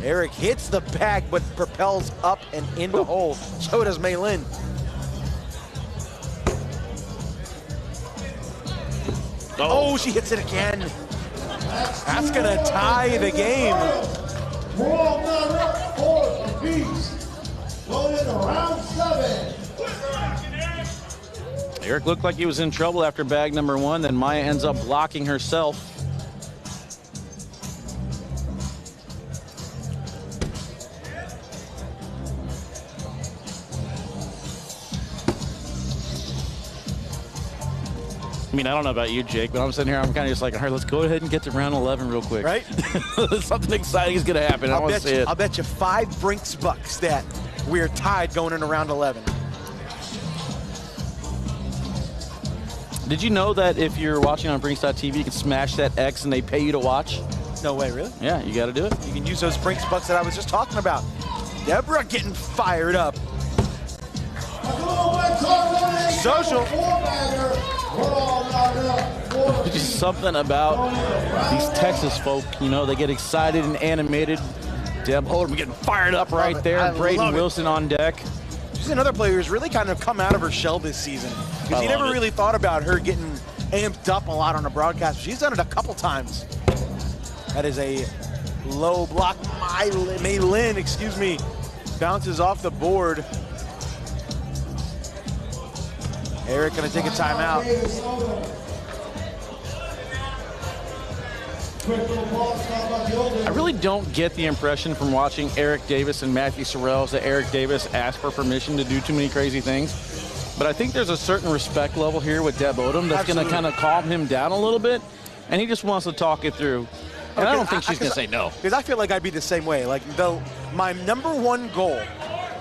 Eric hits the bag but propels up and in the hole. So does Maylin. Oh, she hits it again. That's gonna tie the game. Eric looked like he was in trouble after bag number 1, then Maya ends up blocking herself. I mean, I don't know about you, Jake, but I'm sitting here, I'm kind of just like, all right, let's go ahead and get to round 11 real quick. Right? Something exciting is going to happen. I want to see it. I'll bet you 5 Brinx bucks that we're tied going into round 11. Did you know that if you're watching on Brinx.tv, you can smash that X and they pay you to watch? No way, really? Yeah, you got to do it. You can use those Brinx bucks that I was just talking about. Deborah getting fired up. Social. Just something about these Texas folk, you know, they get excited and animated Deb Odom getting fired up right there. Braden Wilson on deck. She's another player who's really kind of come out of her shell this season. Because you never really thought about her getting amped up a lot on a broadcast. She's done it a couple times. That is a low block. Mei Lin, excuse me, bounces off the board. Eric gonna take a timeout. I really don't get the impression from watching Eric Davis and Matthew Sorrells that Eric Davis asked for permission to do too many crazy things. But I think there's a certain respect level here with Deb Odom that's going to kind of calm him down a little bit, and he just wants to talk it through. And I don't think she's going to say no. Because I feel like I'd be the same way. Like, my number one goal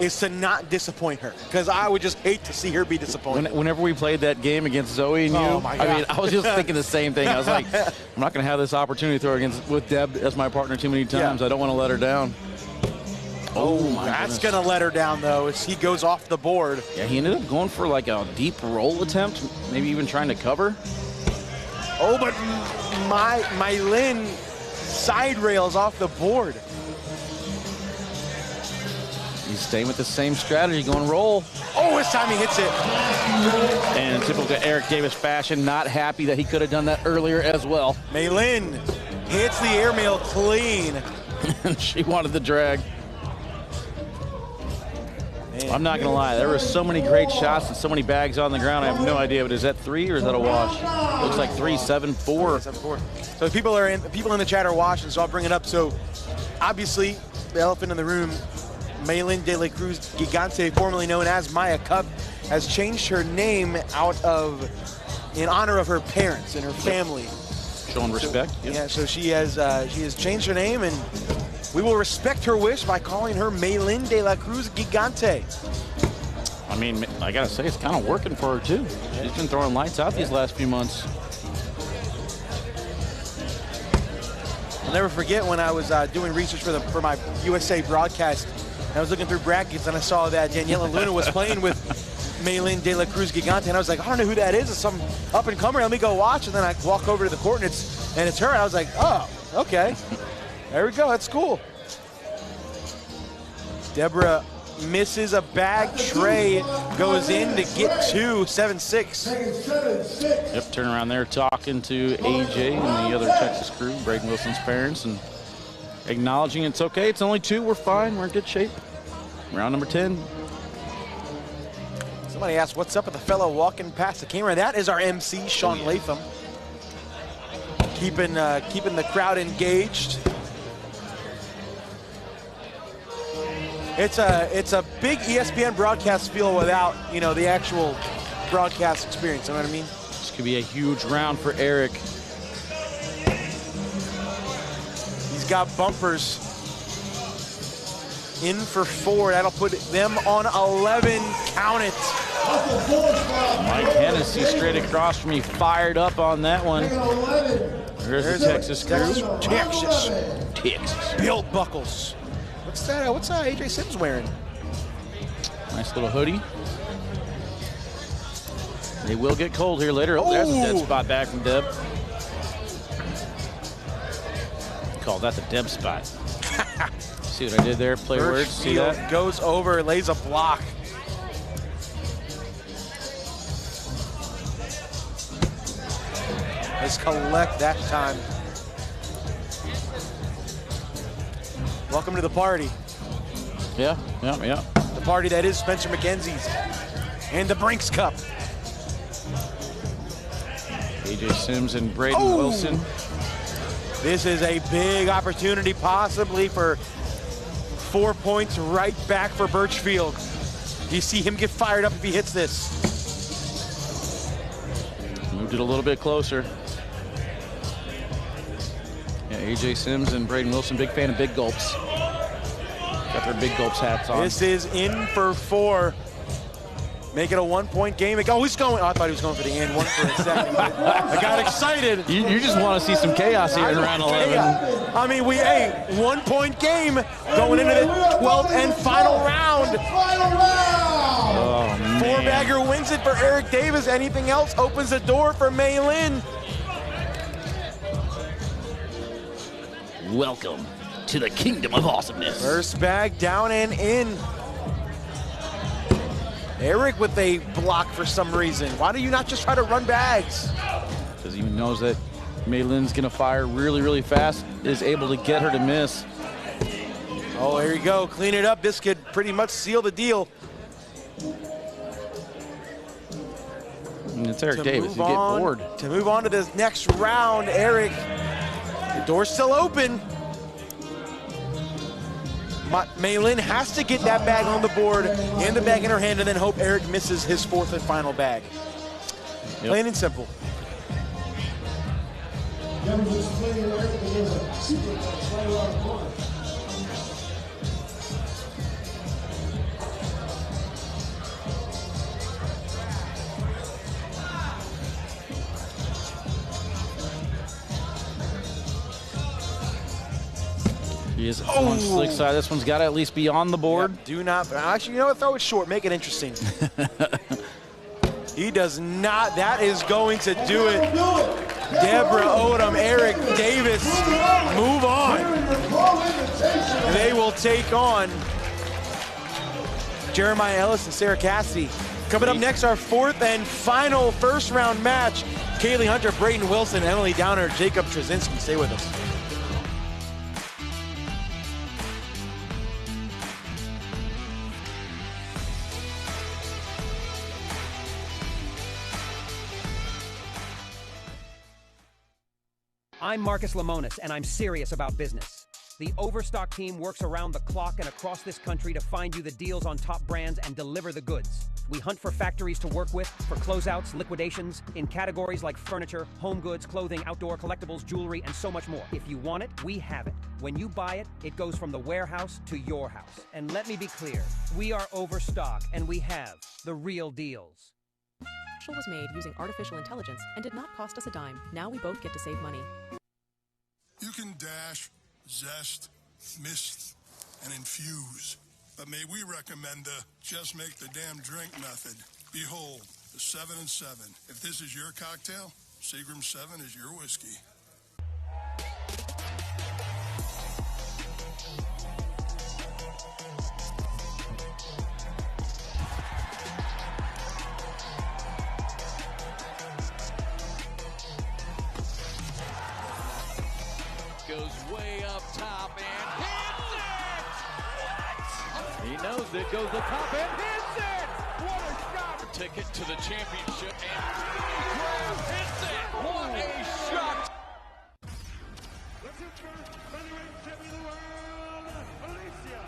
is to not disappoint her, because I would just hate to see her be disappointed. Whenever we played that game against Zoe and you, I mean, I was just thinking the same thing. I was like, I'm not going to have this opportunity to throw with Deb as my partner too many times. I don't want to let her down. Oh, that's going to let her down, though, as he goes off the board. Yeah, he ended up going for like a deep roll attempt, maybe even trying to cover. Oh, but Mei Lin side rails off the board. He's staying with the same strategy, going roll. Oh, this time he hits it. And in typical Eric Davis fashion, not happy that he could have done that earlier as well. Mei Lin hits the airmail clean. She wanted the drag. Man. I'm not going to lie. There were so many great shots and so many bags on the ground. I have no idea, but is that 3 or is that a wash? Looks like 3, 7, 4. 7-4. So people in the chat are watching, so I'll bring it up. So obviously, the elephant in the room, Mei Lin de la Cruz Gigante, formerly known as Maya Cup, has changed her name in honor of her parents and her family. Showing respect. Yeah, so she has changed her name, and we will respect her wish by calling her Mei Lin de la Cruz Gigante. I mean, I gotta say, it's kind of working for her too. She's been throwing lights out these last few months. I'll never forget when I was doing research for my USA broadcast. I was looking through brackets and I saw that Daniela Luna was playing with Mei Lin de la Cruz Gigante, and I was like, I don't know who that is. It's some up and comer. Let me go watch. And then I walk over to the court and it's her. And I was like, oh, okay. There we go. That's cool. Deborah misses a bag. Trey goes in to get 2, 7-6. Yep, turn around there talking to AJ and the other Texas crew, Braden Wilson's parents, and acknowledging it's okay. It's only 2. We're fine. We're in good shape. Round number 10. Somebody asked, what's up with the fellow walking past the camera? That is our MC, Sean Latham. Keeping the crowd engaged. It's a big ESPN broadcast feel without, the actual broadcast experience. You know what I mean? This could be a huge round for Eric. He's got bumpers. In for 4. That'll put them on 11. Count it. Mike Hennessy straight across from me, fired up on that one. There's the Texas crew. Texas. Built buckles. What's that? What's AJ Sims wearing? Nice little hoodie. They will get cold here later. Oh, there's a dead spot back from Deb. Call that the Deb spot. See what I did there? Play words. See that? Goes over, lays a block. Let's collect that time. Welcome to the party. Yeah. The party that is Spencer McKenzie's and the Brinx Cup. AJ Sims and Braden Wilson. This is a big opportunity, possibly for 4 points right back for Birchfield. Do you see him get fired up if he hits this? Moved it a little bit closer. Yeah, AJ Sims and Braden Wilson, big fan of big gulps. Got their big gulps hats on. This is in for 4. Make it a 1-point game. Oh, he's going. Oh, I thought he was going for the and one for a second. I got excited. You just want to see some chaos here in round 11. I mean, 1-point game going into the 12th and final round. Oh, man. 4-bagger wins it for Eric Davis. Anything else opens the door for Mei Lin. Welcome to the kingdom of awesomeness. First bag down and in. Eric with a block for some reason. Why do you not just try to run bags? Because he knows that Maylin's going to fire really, really fast, is able to get her to miss. Oh, here you go. Clean it up. This could pretty much seal the deal. And it's Eric Davis. You get bored. To move on to this next round, Eric. The door's still open. Maylin has to get that bag on the board and the bag in her hand and then hope Eric misses his fourth and final bag. Yep. Plain and simple. He is on the slick side. This one's got to at least be on the board. Yep, do not. Actually, you know what? Throw it short. Make it interesting. He does not. That is going to do it. Deborah Odom, Eric Davis, move on. They will take on Jeremiah Ellis and Sarah Cassidy. Coming up next, our fourth and final first round match. Kaylee Hunter, Brayton Wilson, Emily Downer, Jacob Trzynski. Stay with us. I'm Marcus Lemonis, and I'm serious about business. The Overstock team works around the clock and across this country to find you the deals on top brands and deliver the goods. We hunt for factories to work with, for closeouts, liquidations, in categories like furniture, home goods, clothing, outdoor collectibles, jewelry, and so much more. If you want it, we have it. When you buy it, it goes from the warehouse to your house. And let me be clear, we are Overstock, and we have the real deals. Show was made using artificial intelligence and did not cost us a dime. Now we both get to save money. You can dash, zest, mist, and infuse. But may we recommend the just make the damn drink method. Behold, the 7 and 7. If this is your cocktail, Seagram 7 is your whiskey. Goes way up top and hits it! What? He knows it. Goes the top and hits it! What a shot! Ticket to the championship and Graham hits it! What a shot! The future featherweight champion of the world, Alicia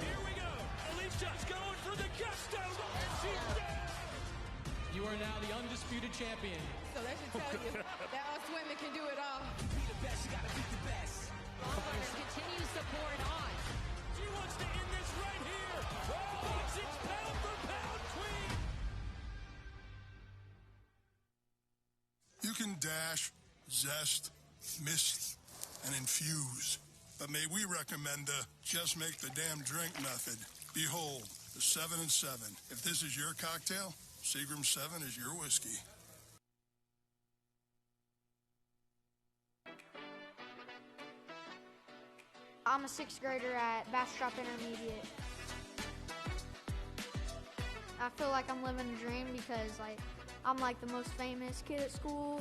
Here we go! Alicia's going for the gusto! And she's dead! You are now the undisputed champion. So that should tell you that us women can do it all. Be the best, you gotta beat the best. Honor continues to pour it on. She wants to end this right here! Oh, it's pound for pound queen! You can dash, zest, mist, and infuse. But may we recommend the just make the damn drink method. Behold, the 7 and 7. If this is your cocktail, Seagram 7 is your whiskey. I'm a 6th grader at Bastrop Intermediate. I feel like I'm living a dream because I'm the most famous kid at school.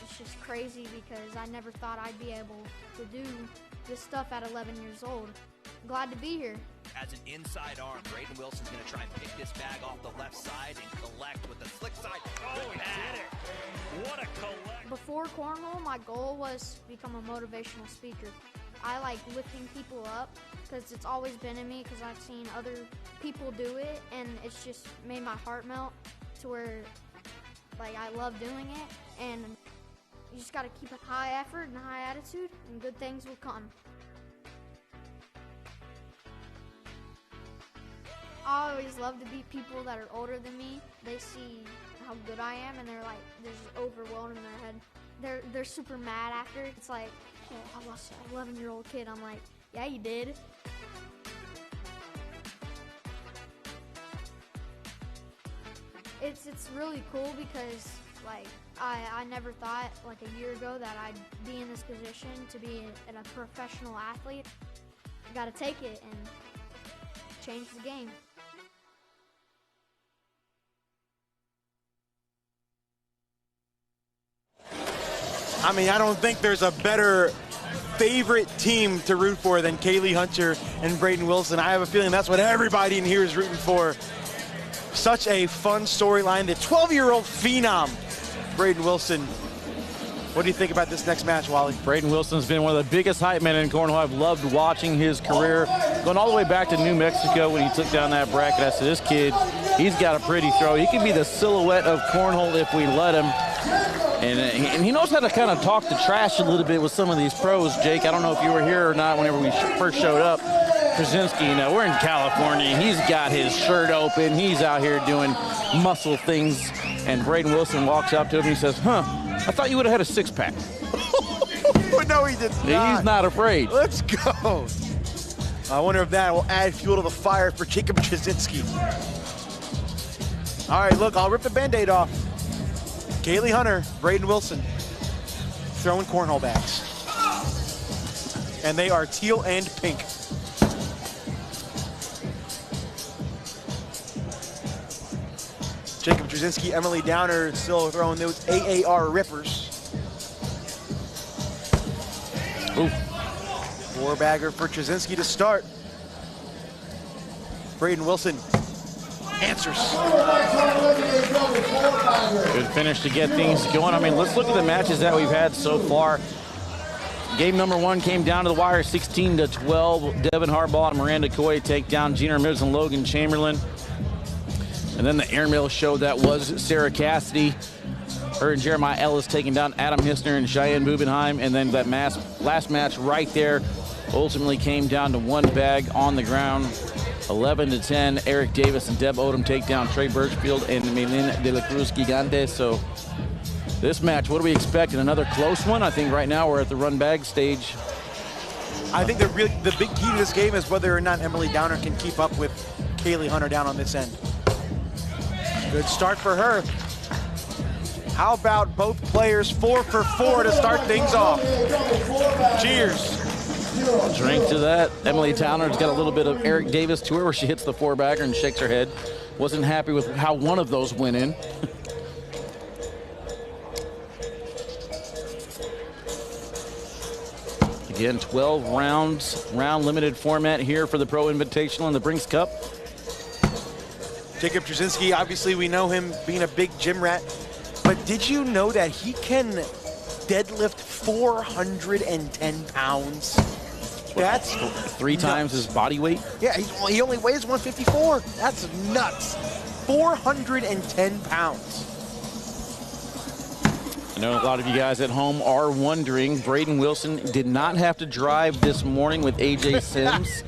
It's just crazy because I never thought I'd be able to do this stuff at 11 years old. I'm glad to be here. As an inside arm, Brayton Wilson's going to try and pick this bag off the left side and collect with the slick side. Oh, he did it! What a collect! Before cornhole, my goal was to become a motivational speaker. I like lifting people up because it's always been in me because I've seen other people do it and it's just made my heart melt to where I love doing it, and you just got to keep a high effort and a high attitude and good things will come. I always love to beat people that are older than me. They see how good I am and they're just overwhelmed in their head. They're super mad after. It's like, oh, I lost an 11-year-old kid. I'm like, yeah, you did. It's really cool because Like, I never thought, like, a year ago that I'd be in this position to be a professional athlete. I got to take it and change the game. I mean, I don't think there's a better favorite team to root for than Kaylee Hunter and Braden Wilson. I have a feeling that's what everybody in here is rooting for. Such a fun storyline. The 12-year-old phenom, Braden Wilson. What do you think about this next match, Wally? Braden Wilson's been one of the biggest hype men in cornhole. I've loved watching his career. Going all the way back to New Mexico when he took down that bracket. I said, this kid, he's got a pretty throw. He could be the silhouette of cornhole if we let him. And he knows how to kind of talk the trash a little bit with some of these pros, Jake. I don't know if you were here or not whenever we first showed up. Krasinski, you know, we're in California. He's got his shirt open. He's out here doing muscle things. And Braden Wilson walks up to him and he says, I thought you would have had a six-pack. No, he did not. He's not afraid. Let's go. I wonder if that will add fuel to the fire for Jacob Krasinski. All right, look, I'll rip the Band-Aid off. Kaylee Hunter, Braden Wilson, throwing cornhole bags. And they are teal and pink. Jacob Trzynski, Emily Downer still throwing those AAR rippers. Ooh. Four-bagger for Trzynski to start. Braden Wilson answers. Good finish to get things going. I mean, let's look at the matches that we've had so far. Game number one came down to the wire, 16-12. Devin Harbaugh and Miranda Coy take down Gina Ramirez and Logan Chamberlain. And then the airmail show that was Sarah Cassidy. Her and Jeremiah Ellis taking down Adam Hissner and Cheyenne Bubenheim. And then that last match right there ultimately came down to one bag on the ground. 11-10, Eric Davis and Deb Odom take down Trey Birchfield and Melin de la Cruz Gigante. So this match, what do we expect? Another close one? I think right now we're at the run bag stage. I think the big key to this game is whether or not Emily Downer can keep up with Kaylee Hunter down on this end. Good start for her. How about both players 4 for 4 to start things off? Cheers. Drink to that. Emily Downer's got a little bit of Eric Davis to her where she hits the four-bagger and shakes her head. Wasn't happy with how one of those went in. Again, 12 rounds, round limited format here for the Pro Invitational and the Brinx Cup. Jacob Trzynski, obviously we know him being a big gym rat, but did you know that he can deadlift 410 pounds? That's three times his body weight? Yeah, he only weighs 154. That's nuts. 410 pounds. I know a lot of you guys at home are wondering, Braden Wilson did not have to drive this morning with AJ Sims,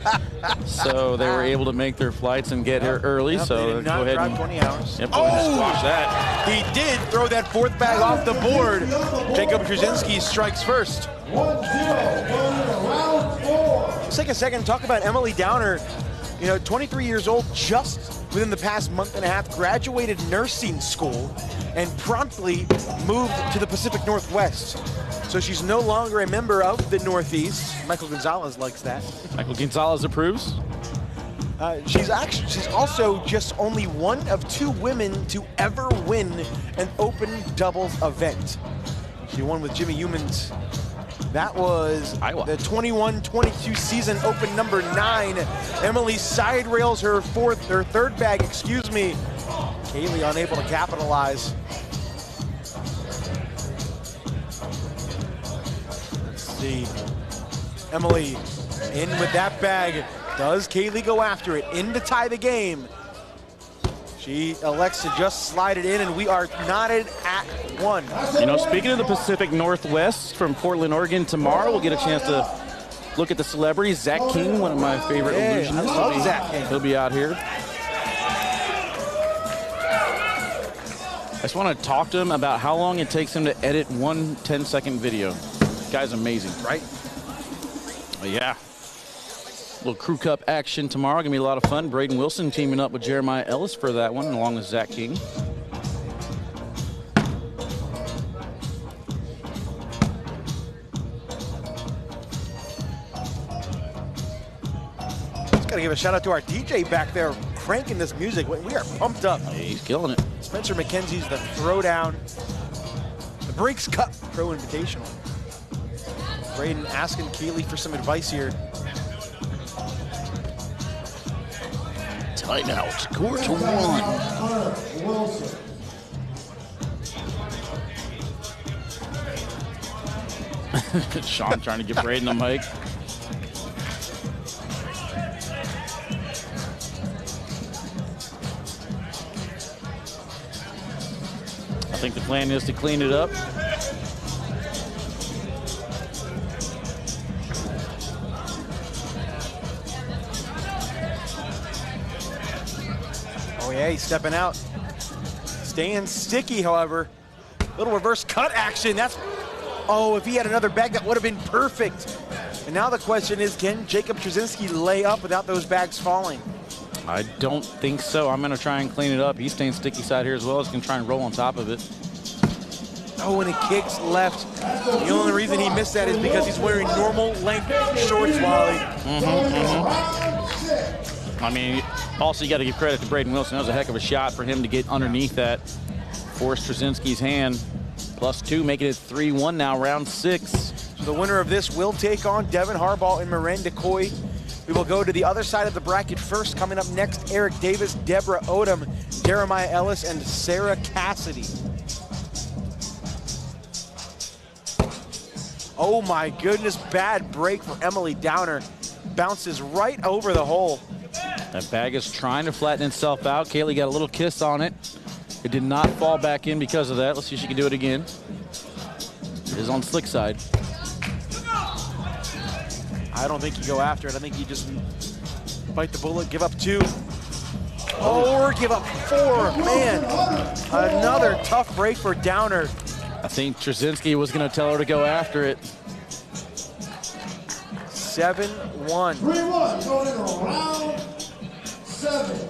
so they were able to make their flights and get here early. So go ahead and 20 hours. Yep, go ahead and squash that. He did throw that fourth bag off the board. Jacob Trzynski strikes first. 1-0, round 4. Let's take a second and talk about Emily Downer. You know, 23 years old, just within the past month and a half, graduated nursing school and promptly moved to the Pacific Northwest. So she's no longer a member of the Northeast. Michael Gonzalez likes that. Michael Gonzalez approves. She's also just only one of 2 women to ever win an open doubles event. She won with Jimmy Humans. That was Iowa. The 21-22 season open number 9. Emily side rails her third bag, Kaylee unable to capitalize. Let's see. Emily in with that bag. Does Kaylee go after it? In to tie the game. She elects to just slide it in, and we are knotted at 1. You know, speaking of the Pacific Northwest, from Portland, Oregon, tomorrow we'll get a chance to look at the celebrities. Zach King, one of my favorite illusionists. I love Zach King. He'll be out here. I just want to talk to him about how long it takes him to edit one 10-second video. This guy's amazing. Right? But yeah. Little Crew Cup action tomorrow. Gonna be a lot of fun. Braden Wilson teaming up with Jeremiah Ellis for that one, along with Zach King. Gotta give a shout out to our DJ back there cranking this music. We are pumped up. He's killing it. Spencer McKenzie's the throwdown. The Brinx Cup Pro Invitational. Braden asking Keeley for some advice here. Timeout. Quarter one. Sean trying to get Braden the mic. I think the plan is to clean it up. Oh yeah, he's stepping out. Staying sticky, however. Little reverse cut action. That's, oh, if he had another bag, that would have been perfect. And now the question is, can Jacob Trzynski lay up without those bags falling? I don't think so. I'm going to try and clean it up. He's staying sticky side here as well. He's going to try and roll on top of it. Oh, and it kicks left. The only reason he missed that is because he's wearing normal length shorts, Wally. I mean, also you got to give credit to Braden Wilson. That was a heck of a shot for him to get underneath that. Forced Trzynski's hand. +2, making it 3-1 now, round 6. So the winner of this will take on Devin Harbaugh and Miranda Coy. We will go to the other side of the bracket first. Coming up next, Eric Davis, Deborah Odom, Jeremiah Ellis, and Sarah Cassidy. Oh my goodness, bad break for Emily Downer. Bounces right over the hole. That bag is trying to flatten itself out. Kaylee got a little kiss on it. It did not fall back in because of that. Let's see if she can do it again. It is on slick side. I don't think you go after it. I think you just bite the bullet, give up 2. Or give up 4. Man, another tough break for Downer. I think Trzynski was going to tell her to go after it. 7-1. 3-1 going into round 7.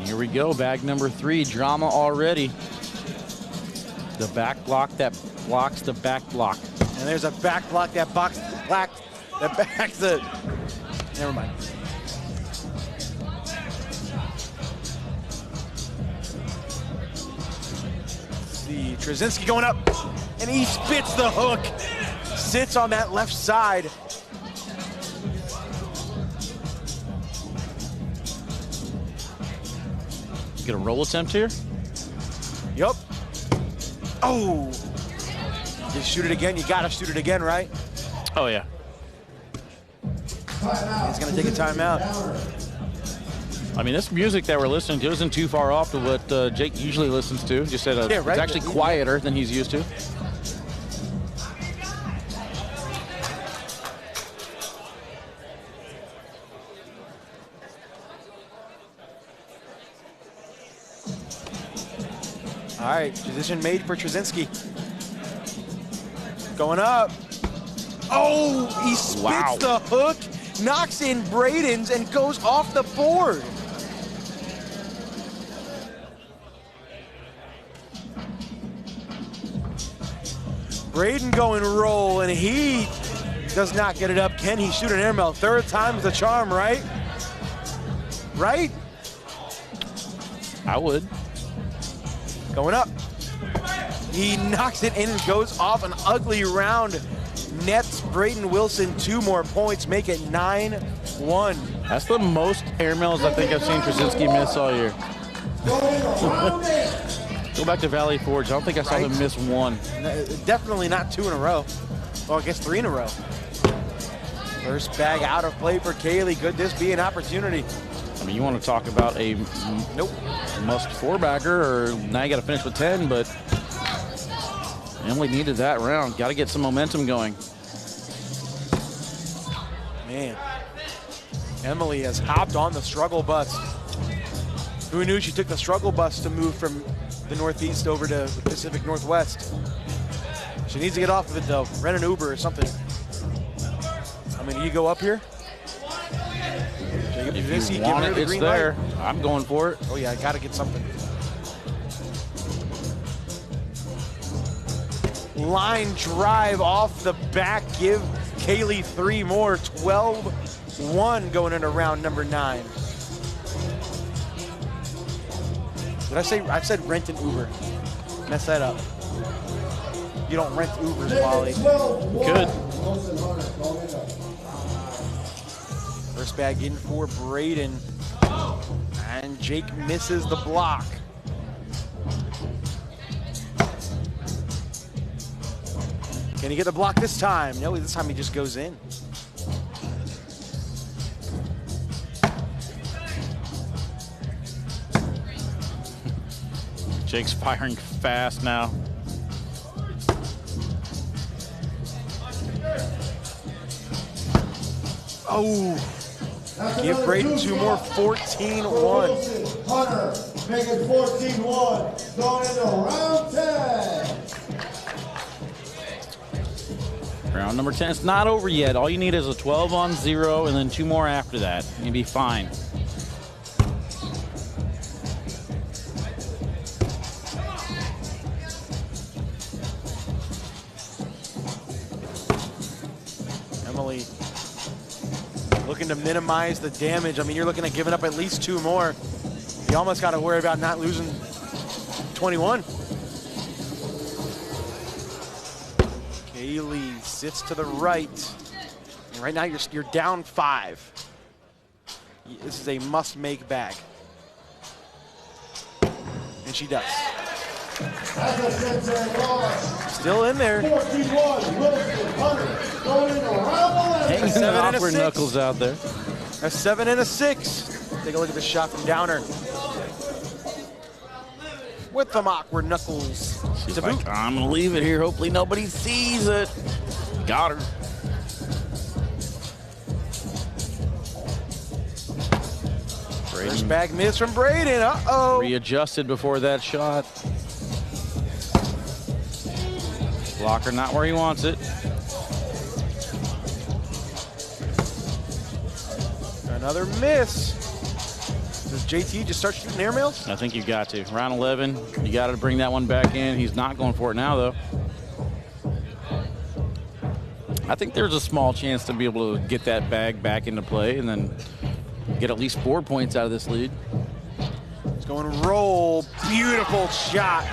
Here we go, bag number 3, drama already. The back block that blocks the back block. And there's a back block that backs the, never mind. See, Trzynski going up, and he spits the hook. Sits on that left side. Get a roll attempt here? Yup. Oh! You shoot it again, you gotta shoot it again, right? Oh, yeah. He's gonna take a timeout. I mean, this music that we're listening to isn't too far off to what Jake usually listens to. Just said Yeah, right. It's actually quieter than he's used to. All right, position made for Trzynski. Going up. Oh, he spits the hook, knocks in Braden's, and goes off the board. Braden going roll, and he does not get it up. Can he shoot an airmail? Third time's the charm, right? Right? I would. Going up. He knocks it in and goes off an ugly round. Nets Braden Wilson 2 more points, make it 9-1. That's the most airmails I think I've seen Trzynski miss all year. Go back to Valley Forge. I don't think I saw him miss 1. Definitely not 2 in a row. Well, I guess 3 in a row. First bag out of play for Kaylee. Could this be an opportunity? I mean, you want to talk about a must 4-bagger, or now you got to finish with 10, but Emily needed that round. Got to get some momentum going. Man, Emily has hopped on the struggle bus. Who knew she took the struggle bus to move from the Northeast over to the Pacific Northwest? She needs to get off of it, though. Rent an Uber or something. I mean, you go up here? If you want it, it's there. I'm going for it. Oh, yeah, I got to get something. line drive off the back. Give Kaylee 3 more. 12-1 going into round number 9. Did I say, I said rent an Uber. Mess that up. You don't rent Ubers, Wally. Good. First bag in for Braden. And Jake misses the block. Can he get the block this time? No, this time he just goes in. Jake's firing fast now. Oh, give Braden 2 more. 14-1. Hunter, make it 14-1. Going into round 10. Round number 10. It's not over yet. All you need is a 12-on-0 and then 2 more after that. You'll be fine. Emily looking to minimize the damage. I mean, you're looking at giving up at least 2 more. You almost got to worry about not losing 21. Kaylee sits to the right. And right now you're down 5. This is a must-make bag. And she does. Still in there. 14-1. Wilson, Hunter, going into round 11. Hanging 7 and a awkward 6. knuckles out there. A 7 and a 6. Take a look at the shot from Downer. With them awkward knuckles. She's like, I'm gonna leave it here. Hopefully nobody sees it. Got her. First bag miss from Braden. Uh-oh. Readjusted before that shot. Blocker not where he wants it. Another miss. Does JT just start shooting airmails? I think you got to. Round 11, you got to bring that one back in. He's not going for it now, though. I think there's a small chance to be able to get that bag back into play and then get at least 4 points out of this lead. He's going roll. Beautiful shot.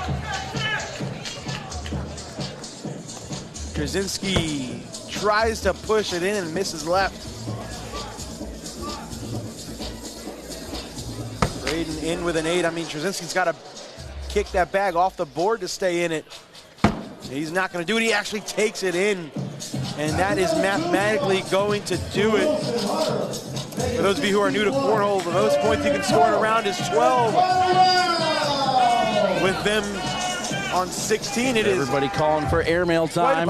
Krasinski tries to push it in and misses left. Braden in with an 8. I mean, Trzynski's got to kick that bag off the board to stay in it. He's not going to do it. He actually takes it in, and that is mathematically going to do it. For those of you who are new to cornhole, the most points you can score in a round is 12. With them on 16, it is everybody calling for airmail time.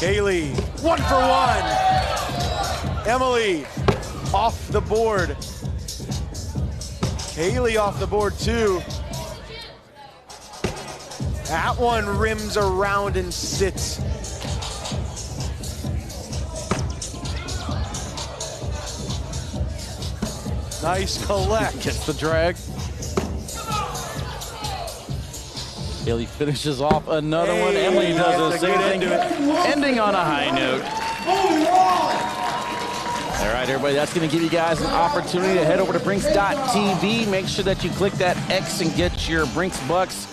Kaylee, 1 for 1. Emily off the board. Kaylee off the board too. That one rims around and sits. Nice collect. Gets the drag. Kaylee finishes off another one. Emily does the same thing. Ending on a high note. All right, everybody, that's going to give you guys an opportunity to head over to Brinx.tv. Make sure that you click that X and get your Brinx bucks.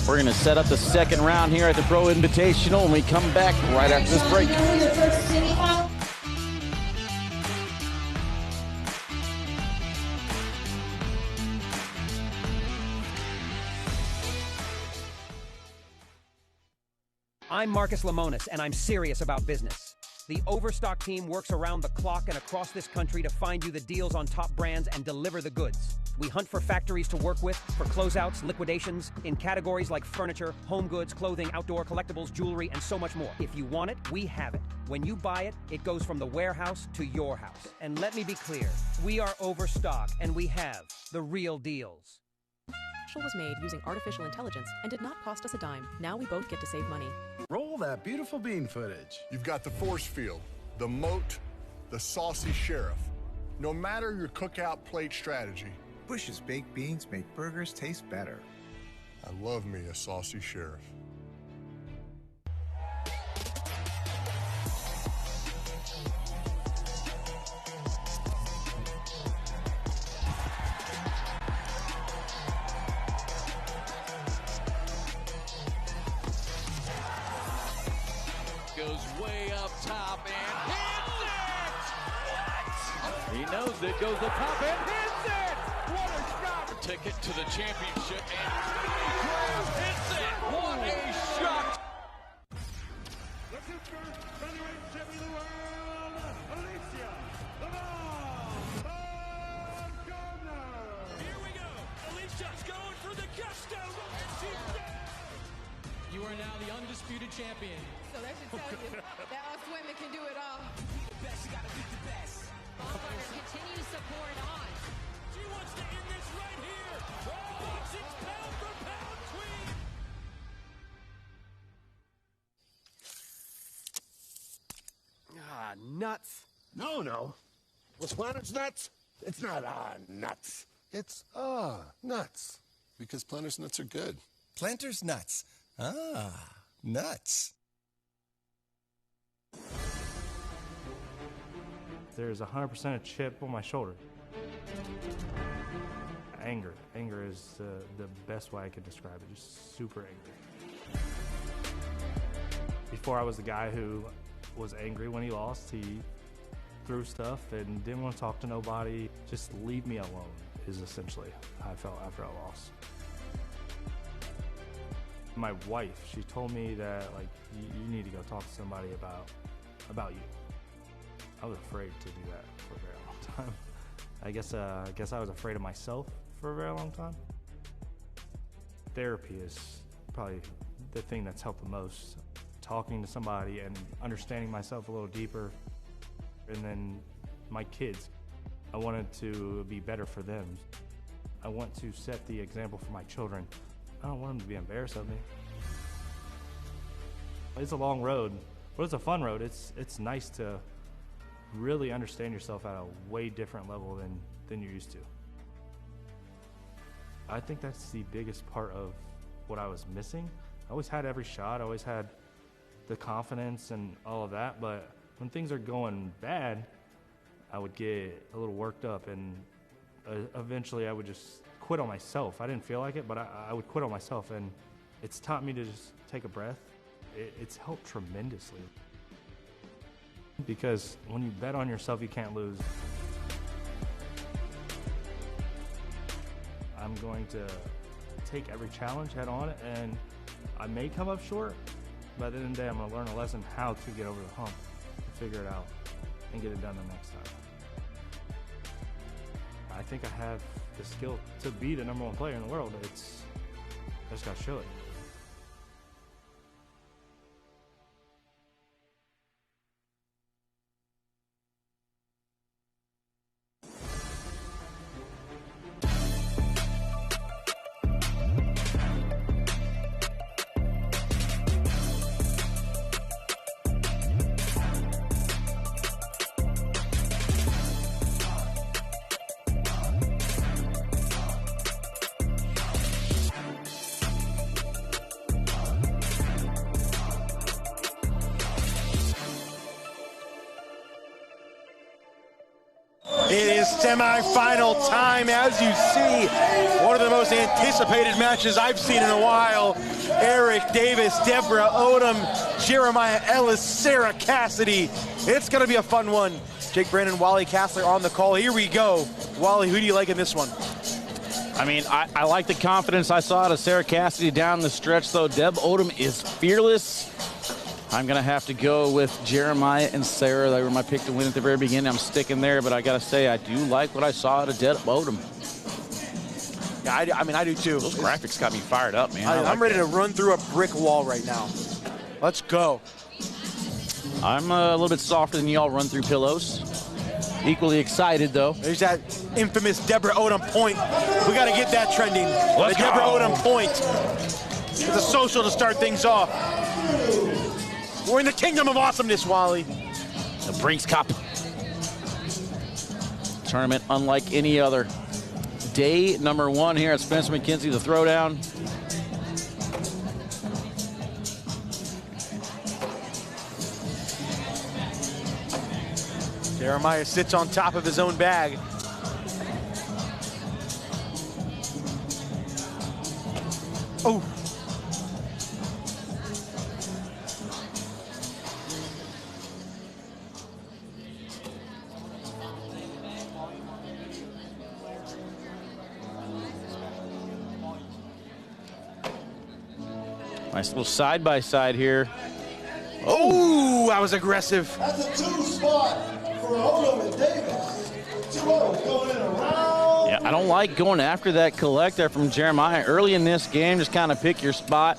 We're going to set up the second round here at the Pro Invitational when we come back right after this break. I'm Marcus Lemonis, and I'm serious about business. The Overstock team works around the clock and across this country to find you the deals on top brands and deliver the goods. We hunt for factories to work with, for closeouts, liquidations, in categories like furniture, home goods, clothing, outdoor collectibles, jewelry, and so much more. If you want it, we have it. When you buy it, it goes from the warehouse to your house. And let me be clear, we are Overstock, and we have the real deals. Was made using artificial intelligence and did not cost us a dime. Now we both get to save money. Roll that beautiful bean footage. You've got the force field, the moat, the saucy sheriff. No matter your cookout plate strategy, Bush's baked beans make burgers taste better. I love me a saucy sheriff. Goes way up top and hits it! He knows it, goes up top and hits it! What a shot! Ticket to the championship and Graham hits it! What a shot! The future featherweight champion of the world, Alicia, the Bomb Gardner! Here we go! Alicia's going for the gusto! And she's dead! You are now the undisputed champion. So that should tell you that us women can do it all. The best, you gotta beat the best. Baumgartner continues to pour it on. She wants to end this right here! Boxing's pound for pound queen! Ah, nuts. No. Was Planters nuts? It's not nuts. It's nuts. Because Planters nuts are good. Planters nuts. Nuts. There's 100% a chip on my shoulder. Anger. Anger is the best way I could describe it. Just super angry. Before I was the guy who was angry when he lost. He threw stuff and didn't want to talk to nobody. Just leave me alone is essentially how I felt after I lost. My wife, she told me that like you need to go talk to somebody about you. I was afraid to do that for a very long time. I guess I was afraid of myself for a very long time. Therapy is probably the thing that's helped the most. Talking to somebody and understanding myself a little deeper. And then my kids, I wanted to be better for them. I want to set the example for my children. I don't want them to be embarrassed of me. It's a long road, but it's a fun road. It's nice to really understand yourself at a way different level than you're used to. I think that's the biggest part of what I was missing. I always had every shot, I always had the confidence and all of that, but when things are going bad, I would get a little worked up and eventually I would just quit on myself. I didn't feel like it, but I would quit on myself, and it's taught me to just take a breath. It's helped tremendously. Because when you bet on yourself, you can't lose. I'm going to take every challenge head on, and I may come up short, but at the end of the day, I'm going to learn a lesson how to get over the hump, and figure it out, and get it done the next time. I think I have the skill to be the #1 player in the world. I just got to show it. It is semi-final time, as you see. One of the most anticipated matches I've seen in a while. Eric Davis, Deborah Odom, Jeremiah Ellis, Sarah Cassidy. It's going to be a fun one. Jake Brandon, Wally Kassler on the call. Here we go. Wally, who do you like in this one? I mean, I like the confidence I saw out of Sarah Cassidy down the stretch, though. Deb Odom is fearless. I'm going to have to go with Jeremiah and Sarah. They were my pick to win at the very beginning. I'm sticking there, but I got to say, I do like what I saw out of Deb Odom. Yeah, I mean, I do too. Those graphics got me fired up, man. I'm ready to run through a brick wall right now. Let's go. I'm a little bit softer than y'all run through pillows. Equally excited, though. There's that infamous Deborah Odom point. We got to get that trending. Let's the Deborah go. Odom point. It's a social to start things off. We're in the kingdom of awesomeness, Wally. The Brinx Cup. Tournament unlike any other. Day #1 here at Spencer McKenzie, the Throwdown. Jeremiah sits on top of his own bag. Oh. Nice little side-by-side here. Oh, that was aggressive. That's a 2 spot for Odom and Davis. 2-0 going in around. Yeah, I don't like going after that collect there from Jeremiah early in this game. Just kind of pick your spot.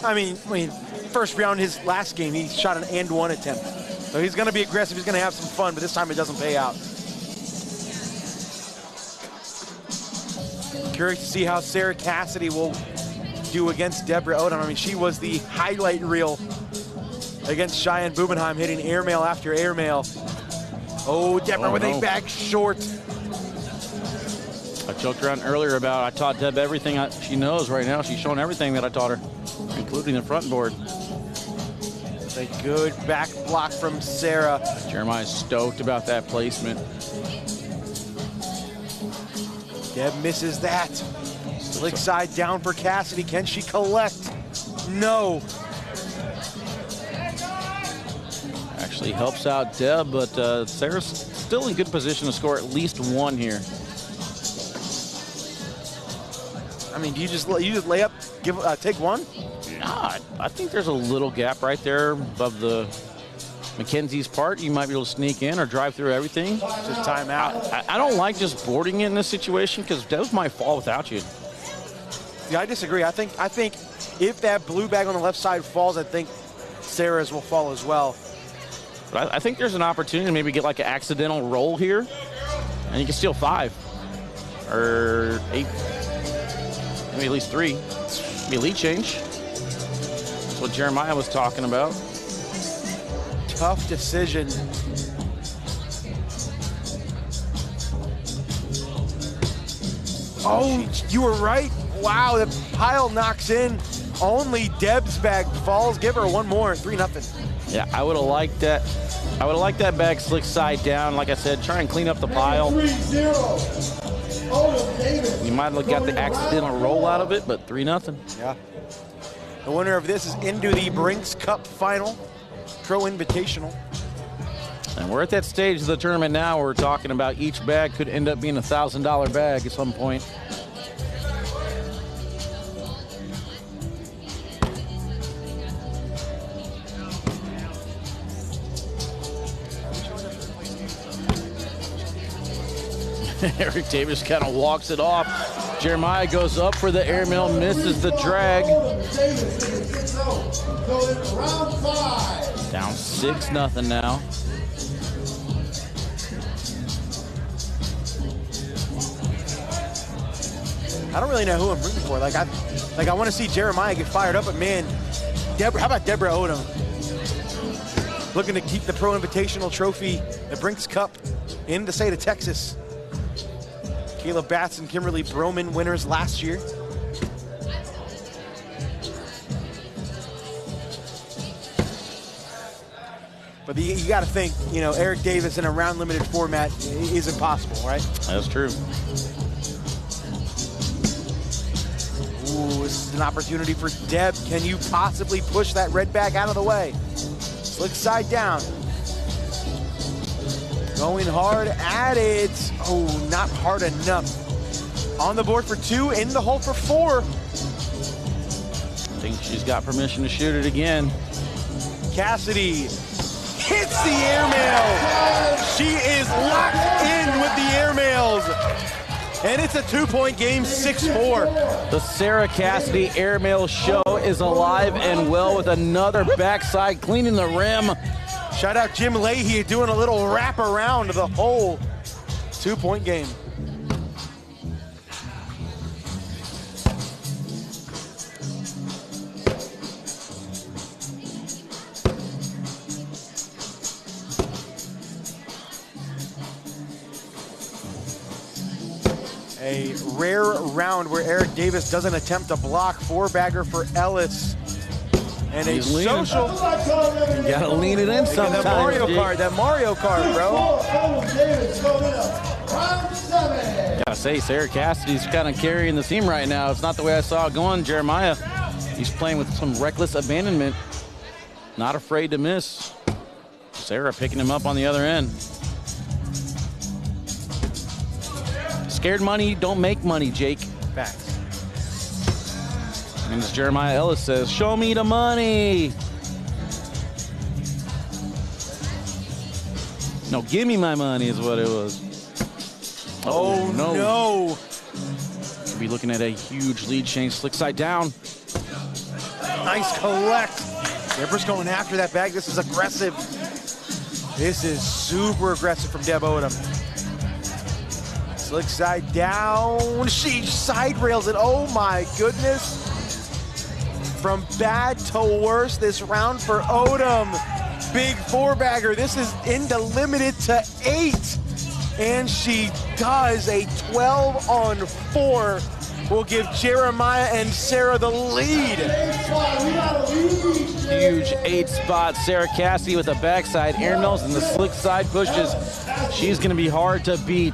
I mean, first round, his last game, he shot an and-one attempt. So he's going to be aggressive. He's going to have some fun, but this time it doesn't pay out. Curious to see how Sarah Cassidy will do against Deborah Odom. I mean, she was the highlight reel against Cheyenne Bubenheim, hitting airmail after airmail. Oh, Deborah with a back short. I joked around earlier about I taught Deb everything she knows right now. She's showing everything that I taught her, including the front board. A good back block from Sarah. Jeremiah's stoked about that placement. Deb misses that. Slick side down for Cassidy. Can she collect? No. Actually helps out Deb, but Sarah's still in good position to score at least one here. I mean, do you just lay up, take one? Nah, I think there's a little gap right there above the Mackenzie's part. You might be able to sneak in or drive through everything. Just time out. I don't like just boarding it in this situation because Debs might fall without you. Yeah, I disagree. I think if that blue bag on the left side falls, I think Sarah's will fall as well. But I think there's an opportunity to maybe get like an accidental roll here, and you can steal 5 or 8, maybe at least 3. Be a lead change. That's what Jeremiah was talking about. Tough decision. Oh, you were right. Wow, the pile knocks in. Only Deb's bag falls. Give her one more. 3-0. Yeah, I would have liked that. I would have liked that bag slick side down. Like I said, try and clean up the pile. 3-0. You might have got the accidental roll out of it, but 3-0. Yeah. The winner of this is into the Brinx Cup final, Pro Invitational. And we're at that stage of the tournament now where we're talking about each bag could end up being a $1,000 bag at some point. Eric Davis kind of walks it off. Jeremiah goes up for the airmail, misses the drag. Down 6-0 now. I don't really know who I'm rooting for. I want to see Jeremiah get fired up, but man, how about Deborah Odom? Looking to keep the Pro Invitational trophy, the Brinx Cup, in the state of Texas. Caleb Batts and Kimberly Broman winners last year. But you got to think, Eric Davis in a round limited format is impossible, right? That's true. Ooh, this is an opportunity for Deb. Can you possibly push that red bag out of the way? Slick side down. Going hard at it. Oh, not hard enough. On the board for 2, in the hole for 4. I think she's got permission to shoot it again. Cassidy hits the airmail. She is locked in with the airmails. And it's a 2-point game, 6-4. The Sarah Cassidy airmail show is alive and well with another backside cleaning the rim. Shout out Jim Leahy doing a little wrap around the whole 2-point game. A rare round where Eric Davis doesn't attempt a block. 4-bagger for Ellis. And a He's leaning. social. You gotta lean it in sometimes. That Mario Jake. Kart, that Mario Kart, bro. Round 7. Gotta say, Sarah Cassidy's kind of carrying the team right now. It's not the way I saw it going. Jeremiah, he's playing with some reckless abandonment. Not afraid to miss. Sarah picking him up on the other end. Scared money don't make money, Jake. Facts. And as Jeremiah Ellis says, show me the money. No, give me my money is what it was. Oh, no. We'll be looking at a huge lead change. Slick side down. Nice collect. Deborah's going after that bag. This is aggressive. This is super aggressive from Deb Odom. Slick side down. She side rails it. Oh my goodness. From bad to worse this round for Odom. Big four-bagger. This is into limited to 8. And she does a 12-on-4. Will give Jeremiah and Sarah the lead. Huge 8-spot. Sarah Cassidy with the backside air mills and the slick side pushes. She's going to be hard to beat.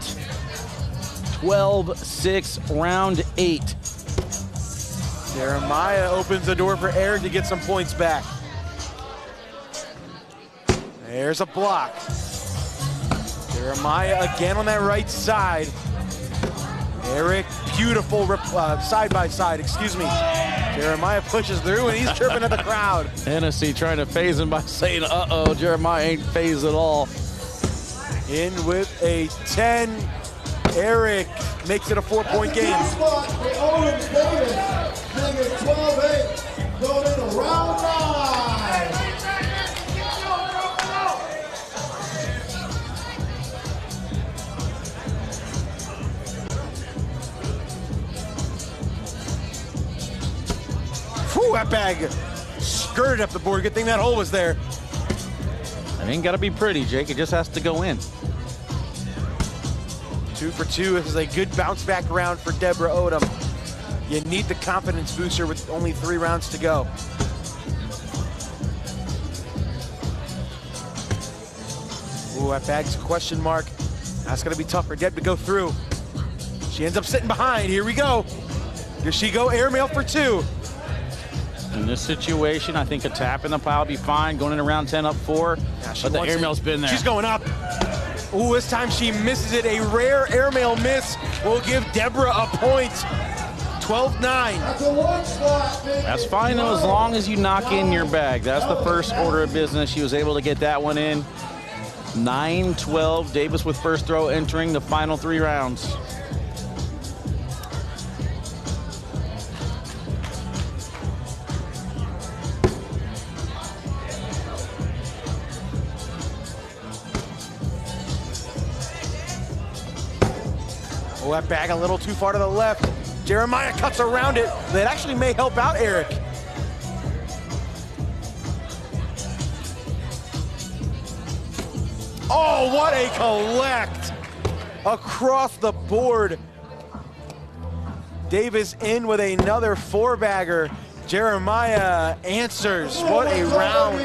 12-6, round 8. Jeremiah opens the door for Eric to get some points back. There's a block. Jeremiah again on that right side. Eric, beautiful side by side, excuse me. Jeremiah pushes through and he's chirping at the crowd. Hennessy trying to phase him by saying, uh-oh, Jeremiah ain't phased at all. In with a 10. Eric makes it a 4-point game. Make it 12-8. Going into round 9. Whew, that bag skirted up the board. Good thing that hole was there. It ain't got to be pretty, Jake. It just has to go in. 2 for 2. This is a good bounce back round for Deborah Odom. You need the confidence booster with only 3 rounds to go. Ooh, that bag's a question mark. That's gonna be tough for Deb to go through. She ends up sitting behind. Here we go. Here she go, airmail for 2. In this situation, I think a tap in the pile would be fine. Going in around 10 up 4, but the airmail's been there. She's going up. Ooh, this time she misses it. A rare airmail miss will give Deborah a point. 12-9. That's fine though, as long as you knock in your bag. That's the first order of business. She was able to get that one in. 9-12. Davis with first throw entering the final 3 rounds. Oh, that bag a little too far to the left. Jeremiah cuts around it. That actually may help out Eric. Oh, what a collect across the board. Davis in with another 4-bagger. Jeremiah answers. What a round.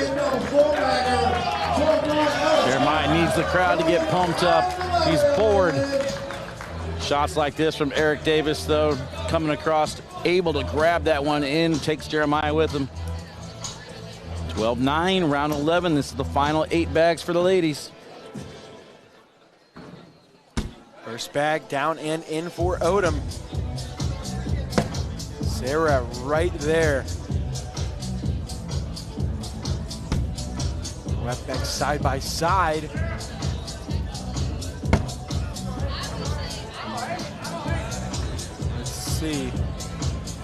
Jeremiah needs the crowd to get pumped up. He's bored. Shots like this from Eric Davis, though, coming across, able to grab that one in, takes Jeremiah with him. 12-9, round 11. This is the final 8 bags for the ladies. First bag down and in for Odom. Sarah right there. Left back side by side. Let's see.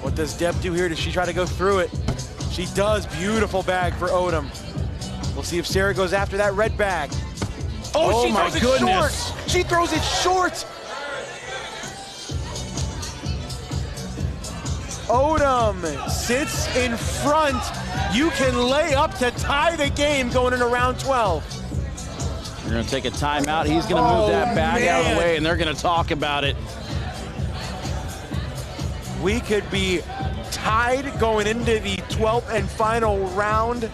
What does Deb do here? Does she try to go through it? She does. Beautiful bag for Odom. We'll see if Sarah goes after that red bag. Oh, she my throws it goodness. short. She throws it short. Odom sits in front. You can lay up to tie the game going into round 12. They're going to take a timeout. He's going to move that bag out of the way, and they're going to talk about it. We could be tied going into the 12th and final round?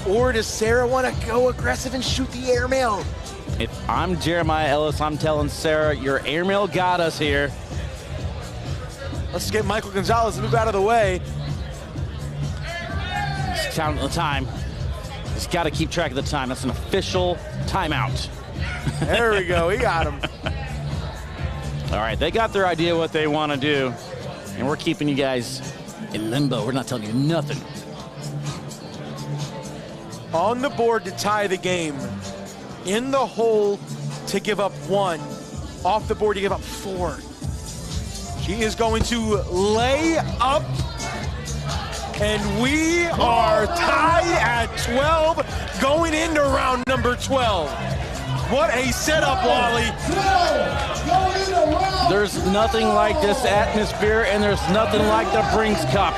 Or does Sarah want to go aggressive and shoot the airmail? If I'm Jeremiah Ellis, I'm telling Sarah, your airmail got us here. Let's get Michael Gonzalez to move out of the way. Just counting the time. Just got to keep track of the time. That's an official timeout. There we go. He got him. All right, they got their idea what they want to do, and we're keeping you guys in limbo. We're not telling you nothing. On the board to tie the game. In the hole to give up 1. Off the board to give up 4. She is going to lay up, and we are tied at 12 going into round number 12. What a setup, Wally. There's nothing like this atmosphere, and there's nothing like the Brinx Cup.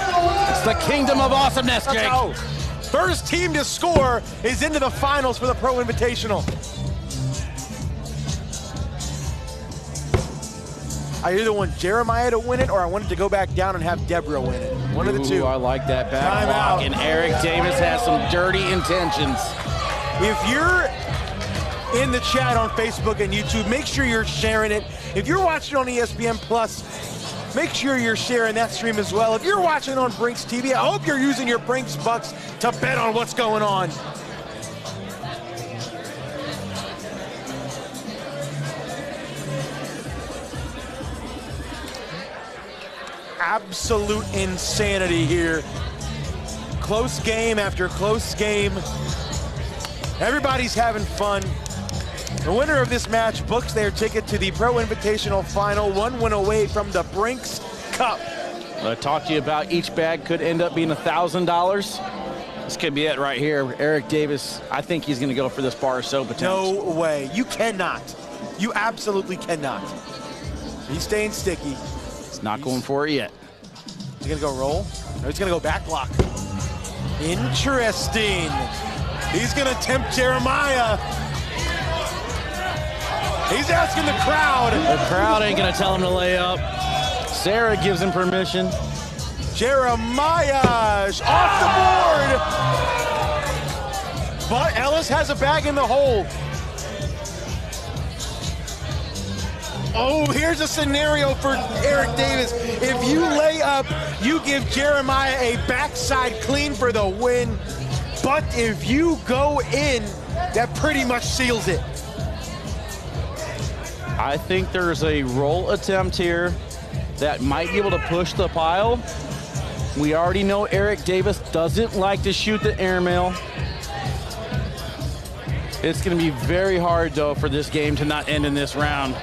It's the kingdom of awesomeness, Jake. First team to score is into the finals for the Pro Invitational. I either want Jeremiah to win it or I want it to go back down and have Deborah win it. One of the two. I like that back block, and Eric Davis has some dirty intentions. If you're in the chat on Facebook and YouTube, make sure you're sharing it. If you're watching on ESPN Plus, make sure you're sharing that stream as well. If you're watching on Brinx TV, I hope you're using your Brinx bucks to bet on what's going on. Absolute insanity here. Close game after close game. Everybody's having fun. The winner of this match books their ticket to the Pro Invitational Final, 1 win away from the Brinx Cup. I talked to you about each bag could end up being $1,000. This could be it right here. Eric Davis, I think he's going to go for this bar of soap attempt. No way. You cannot. You absolutely cannot. He's staying sticky. He's not going for it yet. He's going to go roll? No, he's going to go back block. Interesting. He's going to tempt Jeremiah. He's asking the crowd. The crowd ain't going to tell him to lay up. Sarah gives him permission. Jeremiah off the board. But Ellis has a bag in the hole. Oh, here's a scenario for Eric Davis. If you lay up, you give Jeremiah a backside clean for the win. But if you go in, that pretty much seals it. I think there's a roll attempt here that might be able to push the pile. We already know Eric Davis doesn't like to shoot the airmail. It's going to be very hard, though, for this game to not end in this round.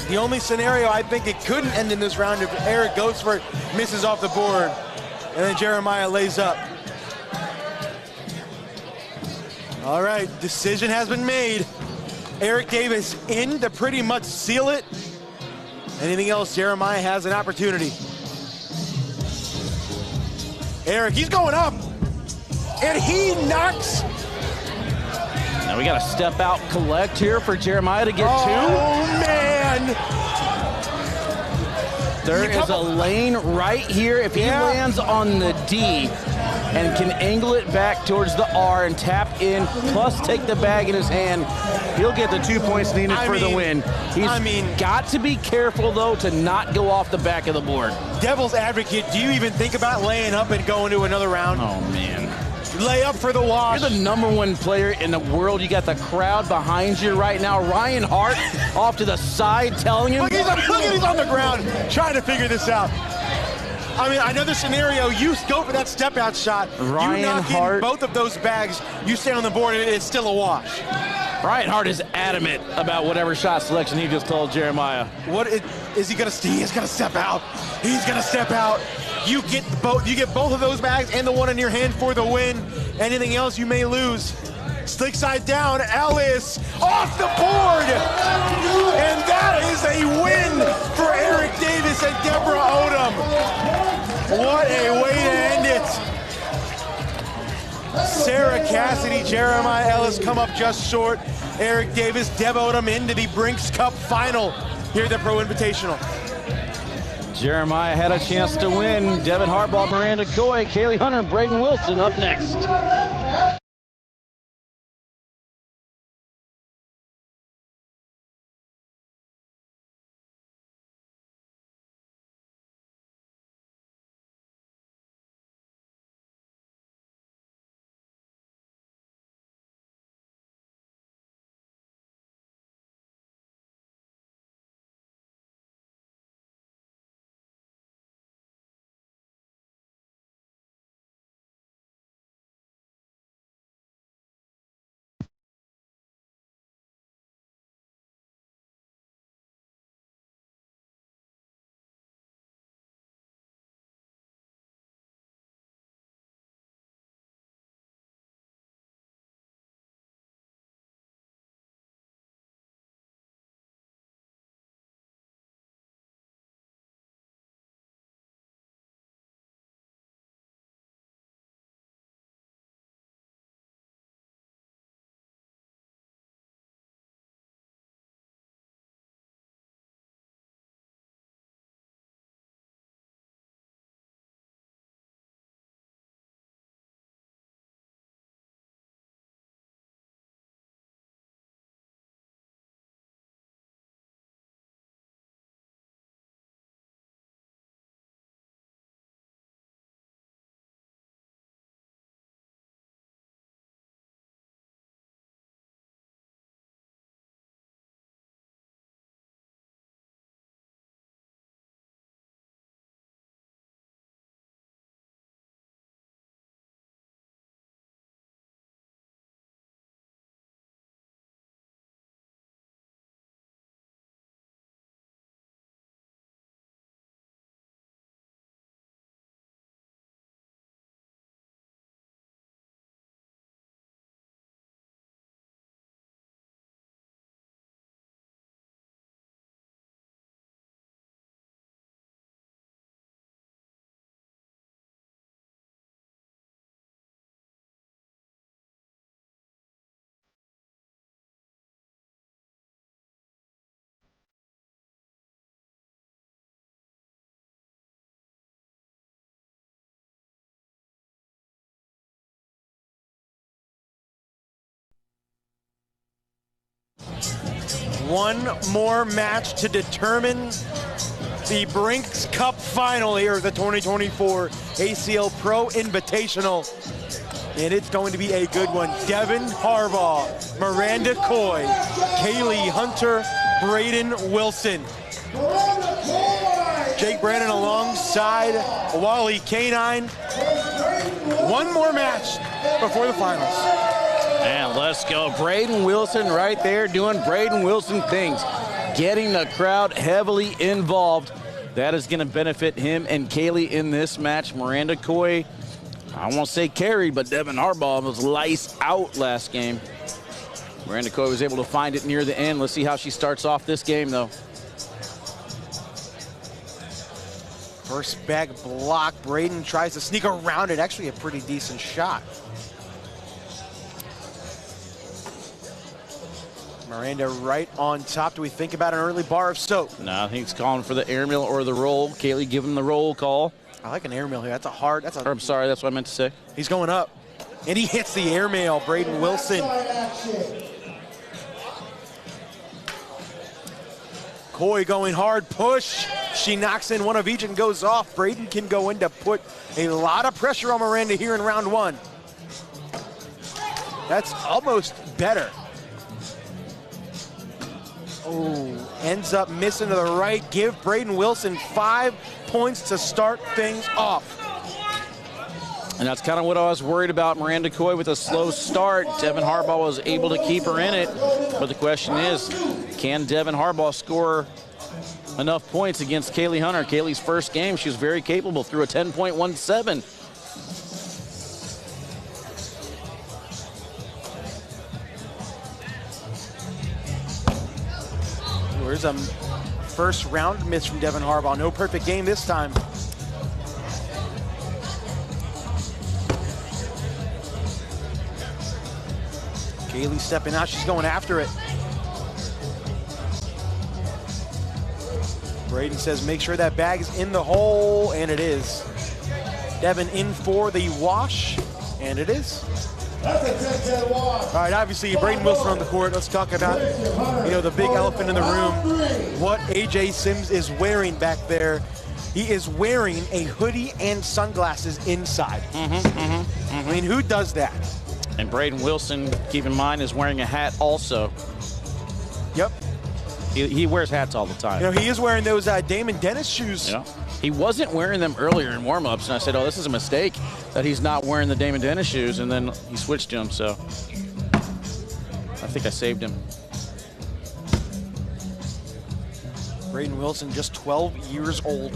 The only scenario I think it couldn't end in this round if Eric goes for it, misses off the board, and then Jeremiah lays up. All right, decision has been made. Eric Davis in to pretty much seal it. Anything else, Jeremiah has an opportunity. Eric, he's going up, and he knocks. Now we got to step out, collect here for Jeremiah to get two. Oh, man. There is a lane right here. If he lands on the D and can angle it back towards the R and tap in, plus take the bag in his hand, he'll get the 2 points needed for the win. He's got to be careful, though, to not go off the back of the board. Devil's advocate, do you even think about laying up and going to another round? Oh, man. Lay up for the wash. You're the #1 player in the world. You got the crowd behind you right now. Ryan Hart off to the side telling him. Look, he's on the ground trying to figure this out. I mean, another scenario, you go for that step-out shot. Ryan you knock Hart. in both of those bags, you stay on the board, and it's still a wash. Ryan Hart is adamant about whatever shot selection he just told Jeremiah. Is he going to stay? He's going to step out. He's going to step out. You get both of those bags and the one in your hand for the win. Anything else you may lose. Stick side down, Ellis off the board. And that is a win for Eric Davis and Deborah Odom. What a way to end it. Sarah Cassidy, Jeremiah Ellis come up just short. Eric Davis, Deb Odom into the Brinx Cup final here at the Pro Invitational. Jeremiah had a chance to win. Devin Harbaugh, Miranda Coy, Kaylee Hunter, Braden Wilson up next. One more match to determine the Brinx Cup final here, the 2024 ACL Pro Invitational. And it's going to be a good one. Devin Harbaugh, Miranda Coy, Kaylee Hunter, Braden Wilson. Jake Brandon alongside Wally K9. One more match before the finals. And let's go. Braden Wilson right there doing Braden Wilson things. Getting the crowd heavily involved. That is going to benefit him and Kaylee in this match. Miranda Coy, I won't say carried, but Devin Harbaugh was lights out last game. Miranda Coy was able to find it near the end. Let's see how she starts off this game, though. First bag block. Braden tries to sneak around it. Actually a pretty decent shot. Miranda right on top. Do we think about an early bar of soap? No, I think it's calling for the airmail or the roll. Kaylee giving the roll call. I like an airmail here. That's a hard. That's a. I'm sorry, that's what I meant to say. He's going up, and he hits the airmail. Braden Wilson. Coy going hard push. She knocks in one of each and goes off. Braden can go in to put a lot of pressure on Miranda here in round one. That's almost better. Oh, ends up missing to the right. Give Braden Wilson 5 points to start things off. And that's kind of what I was worried about. Miranda Coy with a slow start. Devin Harbaugh was able to keep her in it. But the question is, can Devin Harbaugh score enough points against Kaylee Hunter? Kaylee's first game, she was very capable, through a 10.17. There's a first round miss from Devin Harbaugh. No perfect game this time. Kaylee stepping out. She's going after it. Braden says, make sure that bag is in the hole, and it is. Devin in for the wash, and it is. That's a 10-10 wash. All right, obviously, Braden Wilson on the court. Let's talk about, the big elephant in the room, what A.J. Sims is wearing back there. He is wearing a hoodie and sunglasses inside. I mean, who does that? And Braden Wilson, keep in mind, is wearing a hat also. Yep. He wears hats all the time. He is wearing those Damon Dennis shoes. Yeah. He wasn't wearing them earlier in warm-ups, and I said, oh, this is a mistake that he's not wearing the Damon Dennis shoes, and then he switched to them, so I think I saved him. Braden Wilson, just 12 years old.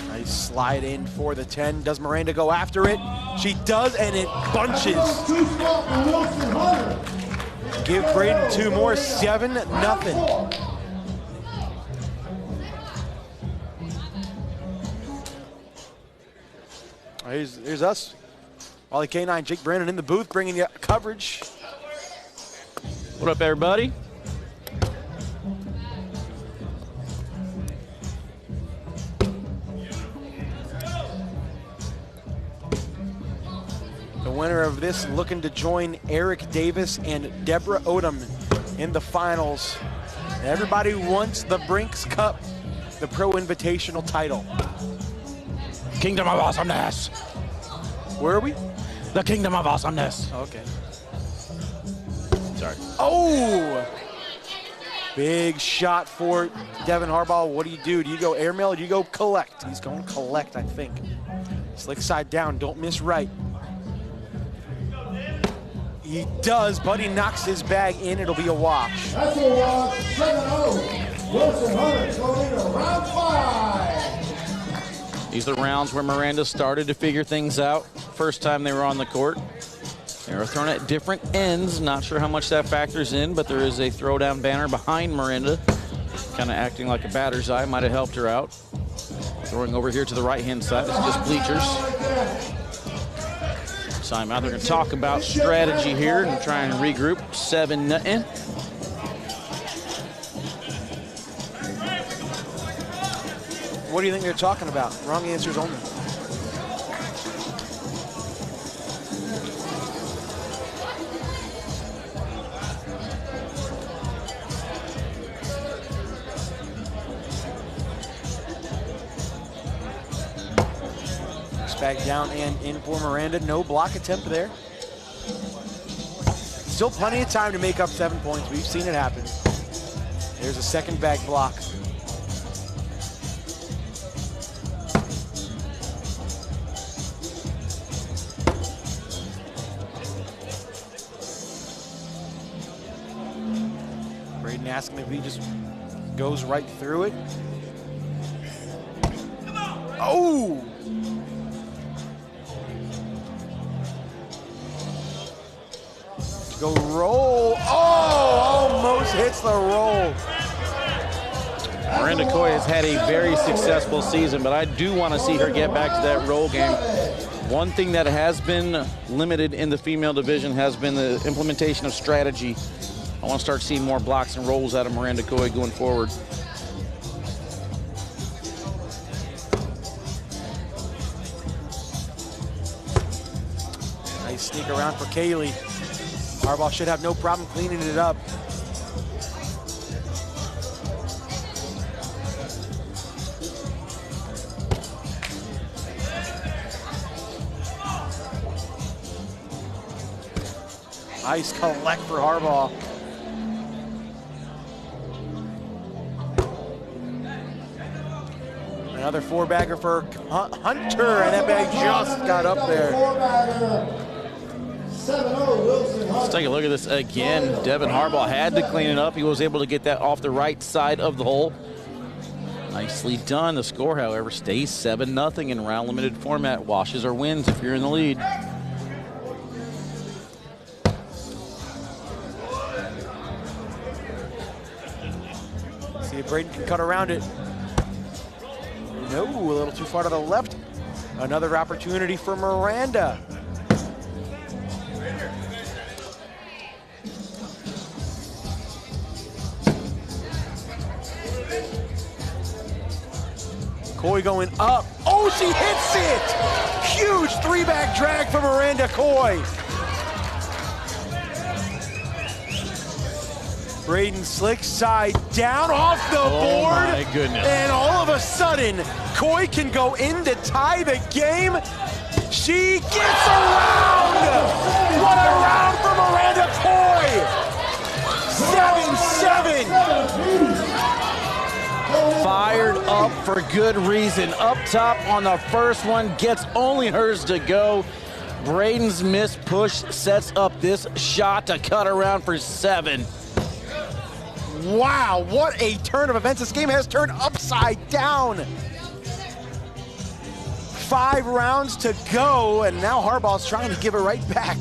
Nice slide in for the 10. Does Miranda go after it? She does, and it bunches. Give Braden 2 more, 7-0. Here's us. Wally K9, Jake Brandon in the booth, bringing you coverage. What up, everybody? The winner of this looking to join Eric Davis and Deborah Odom in the finals. Everybody wants the Brinx Cup, the Pro Invitational title. Kingdom of Awesomeness. Where are we? The Kingdom of Awesomeness. Okay. Sorry. Oh! Big shot for Devin Harbaugh. What do? Do you go airmail or do you go collect? He's going collect, I think. Slick side down, don't miss right. He does, but he knocks his bag in. It'll be a wash. That's a wash. 7-0. Wilson Hunter going into round 5. These are the rounds where Miranda started to figure things out. First time they were on the court. They were thrown at different ends. Not sure how much that factors in, but there is a throwdown banner behind Miranda. Kind of acting like a batter's eye. Might have helped her out. Throwing over here to the right-hand side. It's just bleachers. Timeout. They're going to talk about strategy here and try and regroup. 7-0. What do you think they're talking about? Wrong answers only. Back down and in for Miranda. No block attempt there. Still plenty of time to make up 7 points. We've seen it happen. There's a second bag block. Braden asking if he just goes right through it. Oh! Go roll. Oh, almost hits the roll. Miranda Coy has had a very successful season, but I do want to see her get back to that roll game. One thing that has been limited in the female division has been the implementation of strategy. I want to start seeing more blocks and rolls out of Miranda Coy going forward. Nice sneak around for Kaylee. Harbaugh should have no problem cleaning it up. Nice collect for Harbaugh. Another 4-bagger for Hunter, and that bag just got up there. Let's take a look at this again. Devin Harbaugh had to clean it up. He was able to get that off the right side of the hole. Nicely done. The score, however, stays 7-0 in round limited format. Washes or wins if you're in the lead. See if Braden can cut around it. No, a little too far to the left. Another opportunity for Miranda. Coy going up. Oh, she hits it! Huge three-back drag for Miranda Coy. Braden slick side down off the board. My goodness. And all of a sudden, Coy can go in to tie the game. She gets around! What a round for Miranda Coy! 7-7. Fired up for good reason. Up top on the first one, gets only hers to go. Braden's missed push sets up this shot to cut around for 7. Wow, what a turn of events. This game has turned upside down. 5 rounds to go, and now Harbaugh's trying to give it right back.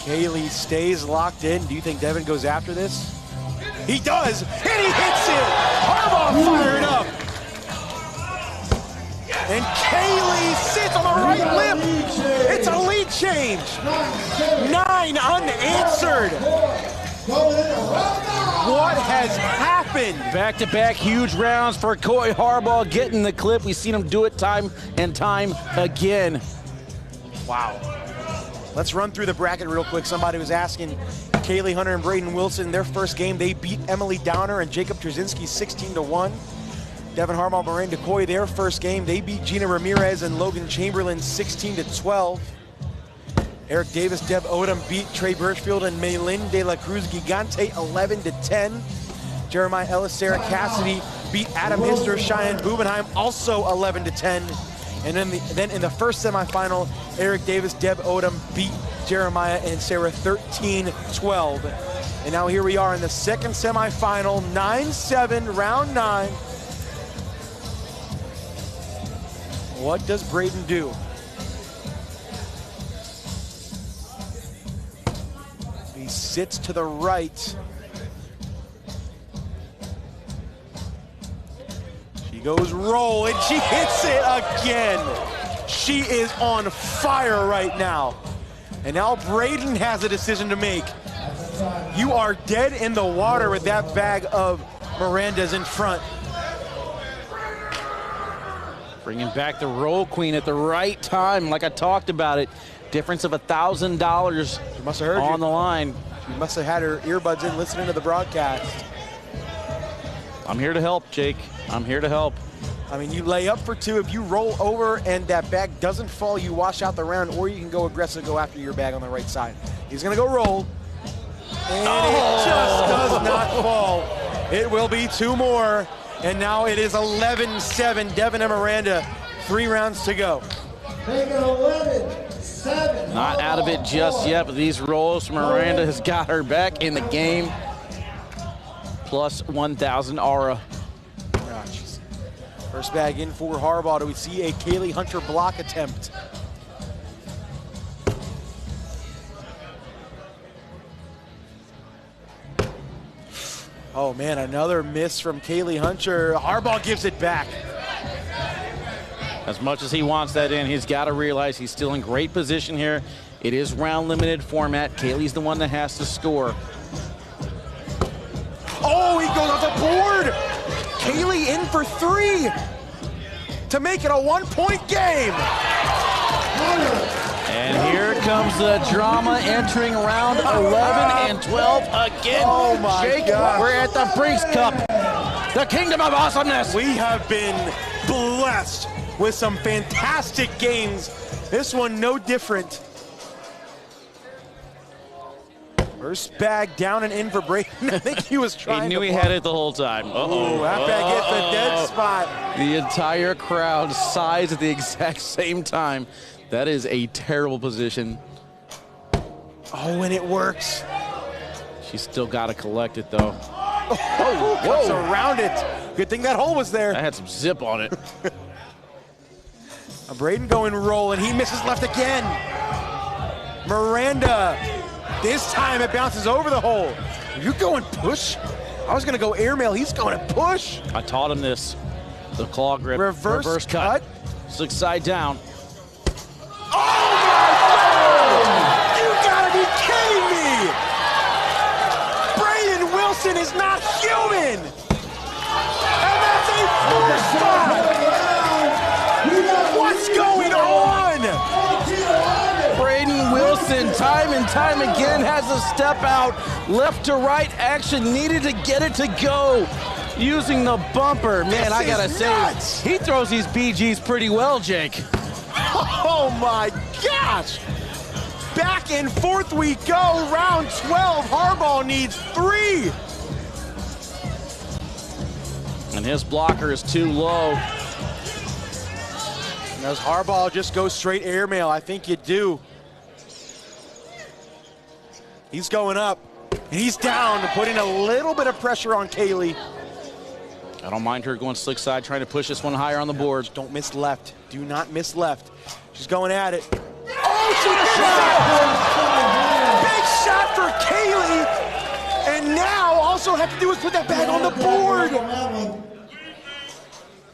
Kaylee stays locked in. Do you think Devin goes after this? He does, and he hits it! Harbaugh fired up! And Kaylee sits on the right lip! It's a lead change! 9 unanswered! What has happened? Back-to-back huge rounds for Coy Harbaugh, getting the clip. We've seen him do it time and time again. Wow. Let's run through the bracket real quick. Somebody was asking, Kaylee Hunter and Braden Wilson, their first game, they beat Emily Downer and Jacob Trzynski 16-1. Devin Harbaugh, Miranda Coy, their first game, they beat Gina Ramirez and Logan Chamberlain 16-12. Eric Davis, Deb Odom beat Trey Birchfield and Maylin De La Cruz Gigante 11-10. Jeremiah Ellis, Sarah Cassidy beat Adam Hister, Cheyenne Bubenheim also 11-10. And then in the first semifinal, Eric Davis, Deb Odom beat Jeremiah and Sarah 13-12. And now here we are in the second semifinal, 9-7, round 9. What does Braden do? He sits to the right. She goes roll, and she hits it again. She is on fire right now. And now Braden has a decision to make. You are dead in the water with that bag of Miranda's in front. Bringing back the roll queen at the right time, like I talked about it. Difference of $1,000 on the line. She must have had her earbuds in listening to the broadcast. I'm here to help, Jake. I'm here to help. I mean, you lay up for 2. If you roll over and that bag doesn't fall, you wash out the round, or you can go aggressive, go after your bag on the right side. He's going to go roll. And it just does not fall. It will be 2 more. And now it is 11-7. Devin and Miranda, 3 rounds to go. Make it 11-7. Not out of it just yet, but these rolls, Miranda has got her back in the game. Plus 1,000 aura. First bag in for Harbaugh. Do we see a Kaylee Hunter block attempt? Oh man, another miss from Kaylee Hunter. Harbaugh gives it back. As much as he wants that in, he's got to realize he's still in great position here. It is round limited format. Kaylee's the one that has to score. Oh, he goes off the board. Kaylee in for 3 to make it a 1-point game. And here comes the drama entering round 11 and 12 again. Oh my Jake, God. we're at the Brinx Cup, the kingdom of awesomeness. We have been blessed with some fantastic games. This one no different. First bag down and in for Braden. I think he was trying He knew to he block. had it the whole time. Ooh, that bag hits the dead spot. The entire crowd sighs at the exact same time. That is a terrible position. Oh, and it works. She's still got to collect it, though. Oh, cuts around it. Good thing that hole was there. That had some zip on it. Braden going roll, and he misses left again. Miranda. This time it bounces over the hole. You're going push? I was going to go airmail. He's going to push. I taught him this. The claw grip. Reverse cut. Slick side down. Oh my God! You gotta be kidding me! Braden Wilson is not human! And that's a 4-spot! What's going on? Braden Wilson, time and time again, has a step out, left to right action, needed to get it to go. Using the bumper. Man, I gotta say, he throws these BGs pretty well, Jake. Oh my gosh! Back and forth we go. Round 12. Harbaugh needs 3. And his blocker is too low. Does Harbaugh just go straight airmail? I think you do. He's going up. And he's down, putting a little bit of pressure on Kaylee. I don't mind her going slick side, trying to push this one higher on the board. Don't miss left. Do not miss left. She's going at it. Oh, she shot! Big shot for Kaylee. And now also have to do is put that bag on the board.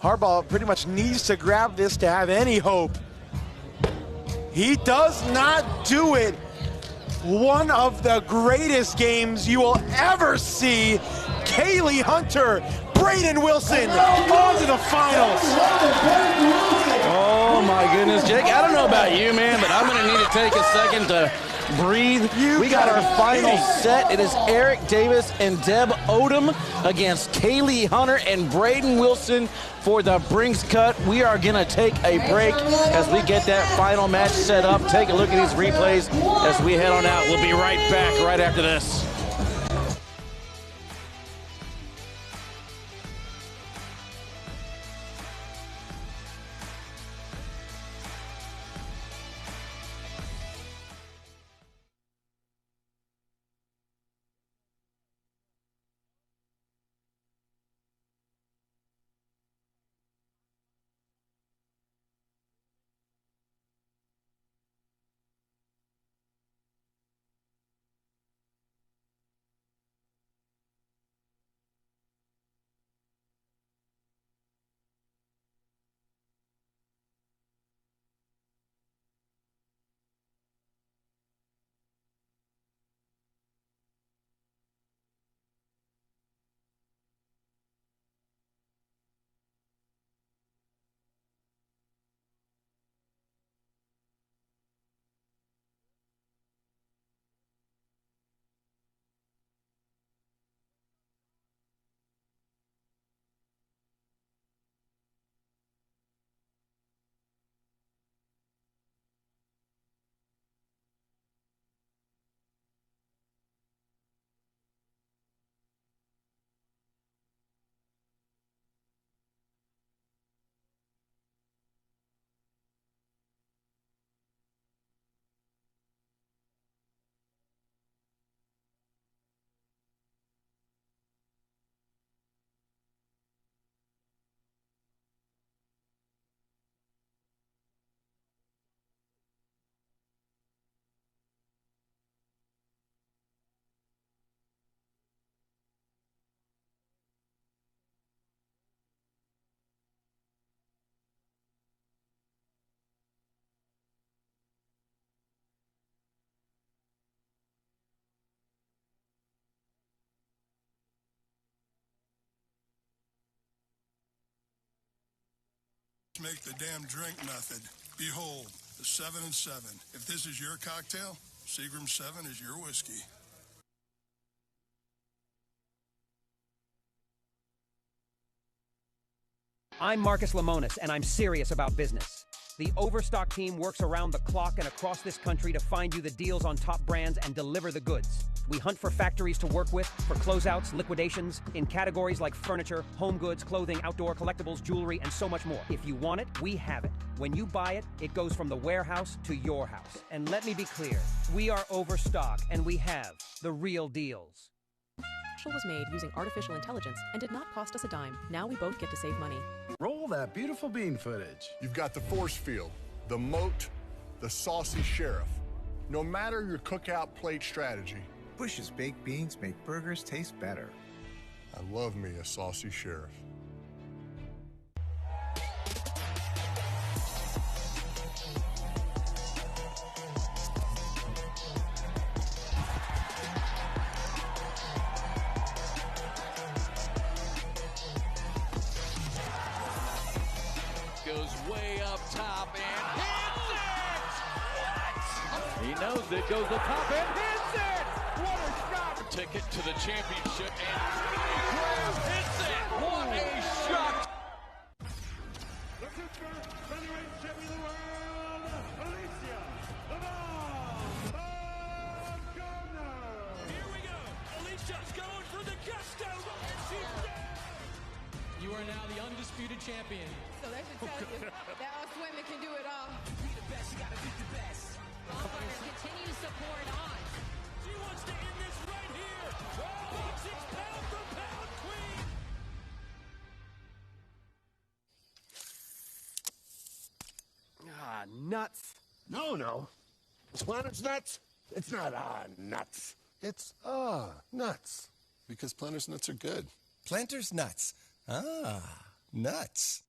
Harbaugh pretty much needs to grab this to have any hope. He does not do it. One of the greatest games you will ever see. Kaylee Hunter, Braden Wilson, on to the finals. Oh my goodness, Jake, I don't know about you, man, but I'm gonna need to take a second to breathe. We got our final set. It is Eric Davis and Deb Odom against Kaylee Hunter and Braden Wilson for the Brinx cut. We are gonna take a break as we get that final match set up. Take a look at these replays as we head on out. We'll be right back right after this. Make the damn drink method. Behold, the 7 and 7. If this is your cocktail, Seagram 7 is your whiskey. I'm Marcus Lemonis, and I'm serious about business. The Overstock team works around the clock and across this country to find you the deals on top brands and deliver the goods. We hunt for factories to work with, for closeouts, liquidations, in categories like furniture, home goods, clothing, outdoor collectibles, jewelry, and so much more. If you want it, we have it. When you buy it, it goes from the warehouse to your house. And let me be clear, we are Overstock, and we have the real deals. Was made using artificial intelligence and did not cost us a dime. Now we both get to save money. Roll that beautiful bean footage. You've got the force field, the moat, the saucy sheriff. No matter your cookout plate strategy, Bush's baked beans make burgers taste better. I love me a saucy sheriff. knows it, goes the top and hits it! What a shot! Ticket to the championship, and Graham hits it! What a shot! The sister featherweight champion of the world, Alicia, the Bomb Gardner. Here we go. Alicia's going for the gusto, and she's dead. You are now the undisputed champion. So that should tell you that us women can do it all. Be the best, you gotta be the best. Bonfire continues to pour it on. She wants to end this right here. Boxing's pound for pound queen. Ah, nuts. No. This planet's nuts. It's not nuts. It's nuts. Because Planters nuts are good. Planters nuts. Nuts.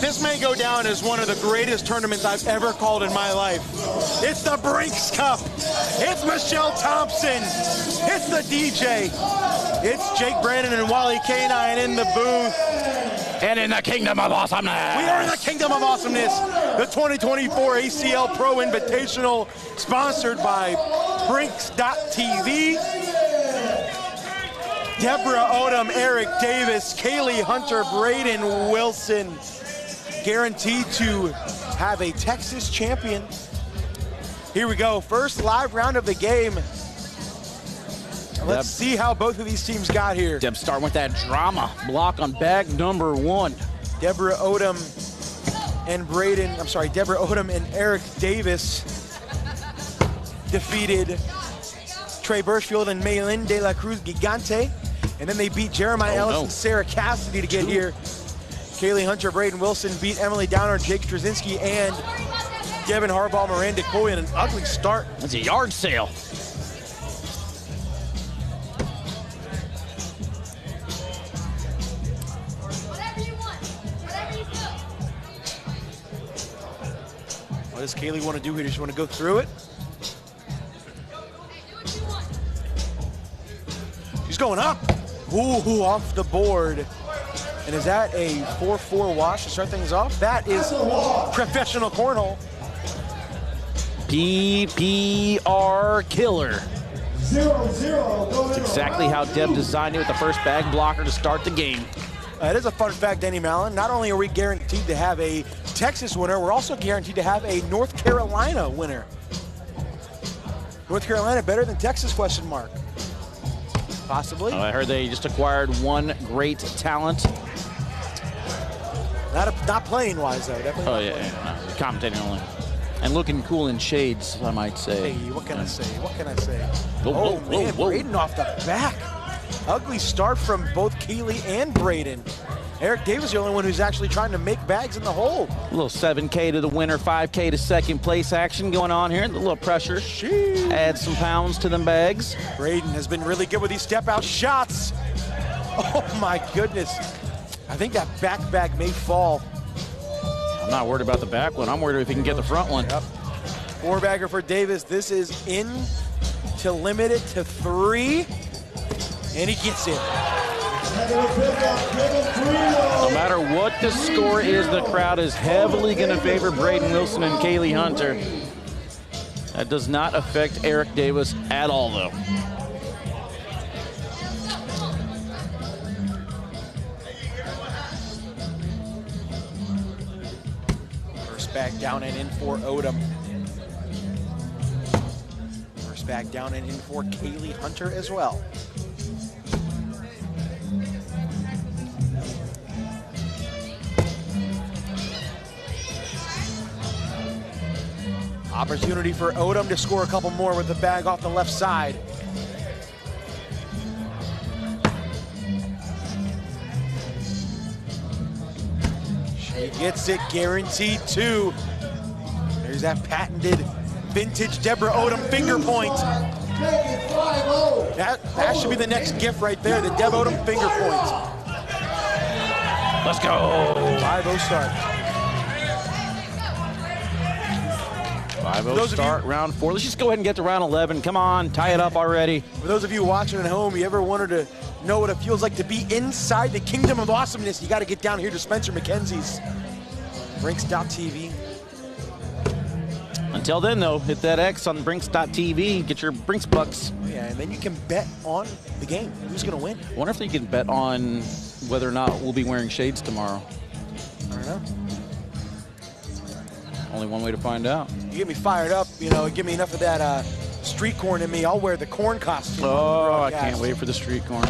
This may go down as one of the greatest tournaments I've ever called in my life. It's the Brinx Cup. It's Michelle Thompson. It's the DJ. It's Jake Brandon and Wally K9 in the booth. And in the kingdom of awesomeness. We are in the kingdom of awesomeness. The 2024 ACL Pro Invitational, sponsored by Brinx.tv. Deborah Odom, Eric Davis, Kaylee Hunter, Braden Wilson, guaranteed to have a Texas champion. Here we go, first live round of the game. Let's see how both of these teams got here. Deb starting with that drama block on bag number 1. Deborah Odom and Eric Davis defeated Trey Birchfield and Maylin De La Cruz Gigante. And then they beat Jeremiah Ellis and Sarah Cassidy to get here. Kaylee Hunter, Braden Wilson beat Emily Downer, Jake Straczynski, and Devin Harbaugh, Miranda Coy in an ugly start. It's a yard sale. What does Kaylee want to do here? Does she want to go through it? She's going up. Ooh, off the board. And is that a 4-4 wash to start things off? That is professional cornhole. PPR killer. 0-0. That's exactly how Deb designed it with the first bag blocker to start the game. That is a fun fact, Danny Mallon. Not only are we guaranteed to have a Texas winner, we're also guaranteed to have a North Carolina winner. North Carolina better than Texas, question mark. Possibly. I heard they just acquired one great talent. Not playing wise though, definitely. Oh yeah, no, commentating only. And looking cool in shades, I might say. Hey, what can I say? What can I say? Whoa, man, Braden off the back. Ugly start from both Keeley and Braden. Eric Davis the only one who's actually trying to make bags in the hole. A little 7K to the winner, 5K to second place action going on here. A little pressure. Add some pounds to them bags. Braden has been really good with these step out shots. Oh my goodness. I think that back bag may fall. I'm not worried about the back one. I'm worried if he can get the front one. Yep. 4-bagger for Davis. This is in to limit it to 3. And he gets it. No matter what the score is, the crowd is heavily going to favor Braden Wilson and Kaylee Hunter. That does not affect Eric Davis at all, though. First bag down and in for Odom. First bag down and in for Kaylee Hunter as well. Opportunity for Odom to score a couple more with the bag off the left side. She gets it, guaranteed 2. There's that patented vintage Deborah Odom finger point. That should be the next gift right there, the Deb Odom finger point. Let's go. 5-0 start. 5-0 start, round 4. Let's just go ahead and get to round 11. Come on, tie it up already. For those of you watching at home, you ever wanted to know what it feels like to be inside the kingdom of awesomeness, you got to get down here to Spencer McKenzie's Brinx.tv. Until then, though, hit that X on Brinx.tv. Get your Brinx bucks. Yeah, and then you can bet on the game. Who's going to win? I wonder if you can bet on whether or not we'll be wearing shades tomorrow. I don't know. Only one way to find out. You get me fired up, you know, give me enough of that street corn in me. I'll wear the corn costume. Oh, I can't wait for the street corn.